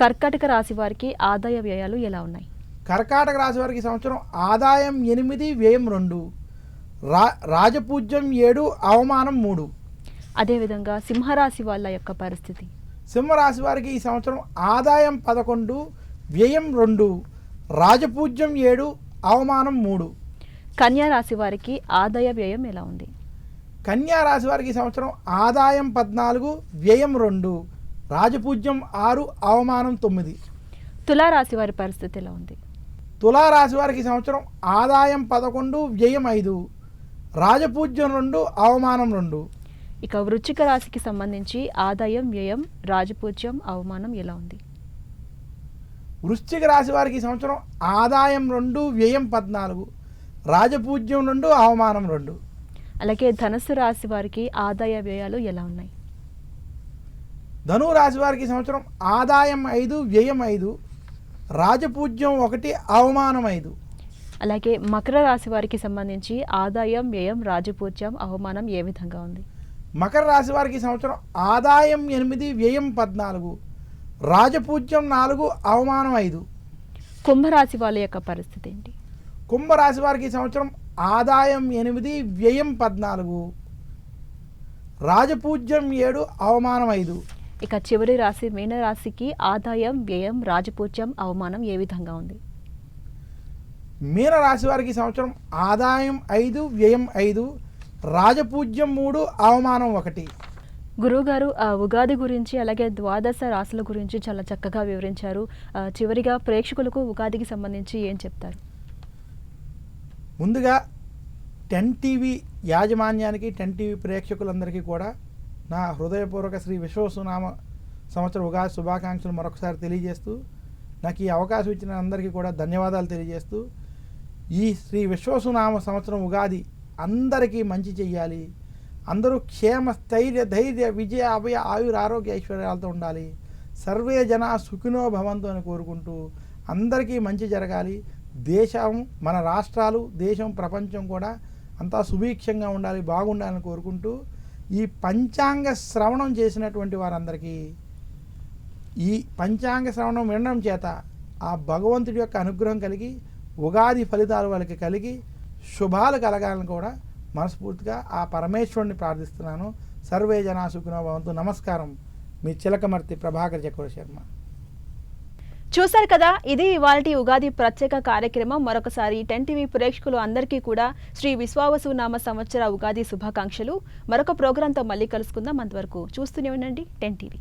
కర్కాటక రాశి వారికి ఆదాయ వ్యయాలు ఎలా ఉన్నాయి? కర్కాటక రాశి వారికి ఈ సంవత్సరం ఆదాయం 8, వ్యయం 2, రాజపూజ్యం 7, అవమానం 3. అదేవిధంగా సింహరాశి వాళ్ళ యొక్క పరిస్థితి? సింహరాశి వారికి ఈ సంవత్సరం ఆదాయం 11, వ్యయం 2, రాజపూజ్యం 7, అవమానం 3. కన్యా రాశి వారికి ఆదాయ వ్యయం ఎలా ఉంది? కన్యా రాశి వారికి ఈ సంవత్సరం ఆదాయం 14, వ్యయం 2, రాజపూజ్యం 6, అవమానం 9. తులారాశి వారి పరిస్థితి ఎలా ఉంది? తులారాశి వారికి ఈ సంవత్సరం ఆదాయం 11, వ్యయం 5, రాజపూజ్యం 2, అవమానం 2. ఇక వృశ్చిక రాశికి సంబంధించి ఆదాయం వ్యయం రాజపూజ్యం అవమానం ఎలా ఉంది? వృశ్చిక రాశి వారికి ఈ సంవత్సరం ఆదాయం 2, వ్యయం 14, రాజపూజ్యం 2, అవమానం 2. అలాగే ధనుస్సు రాశి వారికి ఆదాయ వ్యయాలు ఎలా ఉన్నాయి? ధను రాశి వారికి ఈ సంవత్సరం ఆదాయం 5, వ్యయం 5, రాజపూజ్యం 1, అవమానం 5. అలాగే మకర రాశి వారికి సంబంధించి ఆదాయం వ్యయం రాజపూజ్యం అవమానం ఏ విధంగా ఉంది? మకర రాశి వారికి ఈ సంవత్సరం ఆదాయం 8, వ్యయం 14, రాజపూజ్యం 4, అవమానం 5. కుంభరాశి వాళ్ళ యొక్క పరిస్థితి ఏంటి? కుంభరాశి వారికి ఈ సంవత్సరం ఆదాయం 8, వ్యయం 14, రాజపూజ్యం 7, అవమానం 5. ఇక చివరి రాశి మీనరాశికి ఆదాయం వ్యయం రాజపూజ్యం అవమానం ఏ విధంగా ఉంది? మీన రాశి వారికి ఈ సంవత్సరం ఆదాయం 5, వ్యయం 5, రాజపూజ్యం 3, అవమానం 1. గురువుగారు ఉగాది గురించి అలాగే ద్వాదశ రాశుల గురించి చాలా చక్కగా వివరించారు. చివరిగా ప్రేక్షకులకు ఉగాదికి సంబంధించి ఏం చెప్తారు? ముందుగా 10 టీవీ యాజమాన్యానికి 10 టీవీ ప్రేక్షకులందరికీ కూడా నా హృదయపూర్వక శ్రీ విశ్వవసునామ సంవత్సర ఉగాది శుభాకాంక్షలు మరొకసారి తెలియజేస్తూ, నాకు ఈ అవకాశం ఇచ్చిన అందరికీ కూడా ధన్యవాదాలు తెలియజేస్తూ, ఈ శ్రీ విశ్వవసునామ సంవత్సరం ఉగాది అందరికీ మంచి చెయ్యాలి, అందరూ క్షేమ స్థైర్య ధైర్య విజయ అభయ ఆయుర ఆరోగ్య ఐశ్వర్యాలతో ఉండాలి, సర్వే జన సుఖినో భవంతు అని కోరుకుంటూ అందరికీ మంచి జరగాలి, దేశం మన రాష్ట్రాలు దేశం ప్రపంచం కూడా అంతా సుభిక్షంగా ఉండాలి, బాగుండాలని కోరుకుంటూ, ఈ పంచాంగ శ్రవణం చేసినటువంటి వారందరికీ ఈ పంచాంగ శ్రవణం వినడం చేత ఆ భగవంతుడి యొక్క అనుగ్రహం కలిగి ఉగాది ఫలితాలు వాళ్ళకి కలిగి శుభాలు కలగాలని కూడా మనస్ఫూర్తిగా ఆ పరమేశ్వరుని ప్రార్థిస్తున్నాను. సర్వే జనా సుఖినో భవంతు. నమస్కారం. మీ చిలకమర్తి ప్రభాకర్ చక్రవర్తి శర్మ. చూశారు కదా, ఇది ఇవాల్టి ఉగాది ప్రత్యేక కార్యక్రమం. మరొకసారి 10 టీవీ ప్రేక్షకులు అందరికీ కూడా శ్రీ విశ్వావసు నామ సంవత్సర ఉగాది శుభాకాంక్షలు. మరొక ప్రోగ్రాంతో మళ్ళీ కలుసుకుందాం. అంతవరకు చూస్తూనే ఉండండి 10 టీవీ.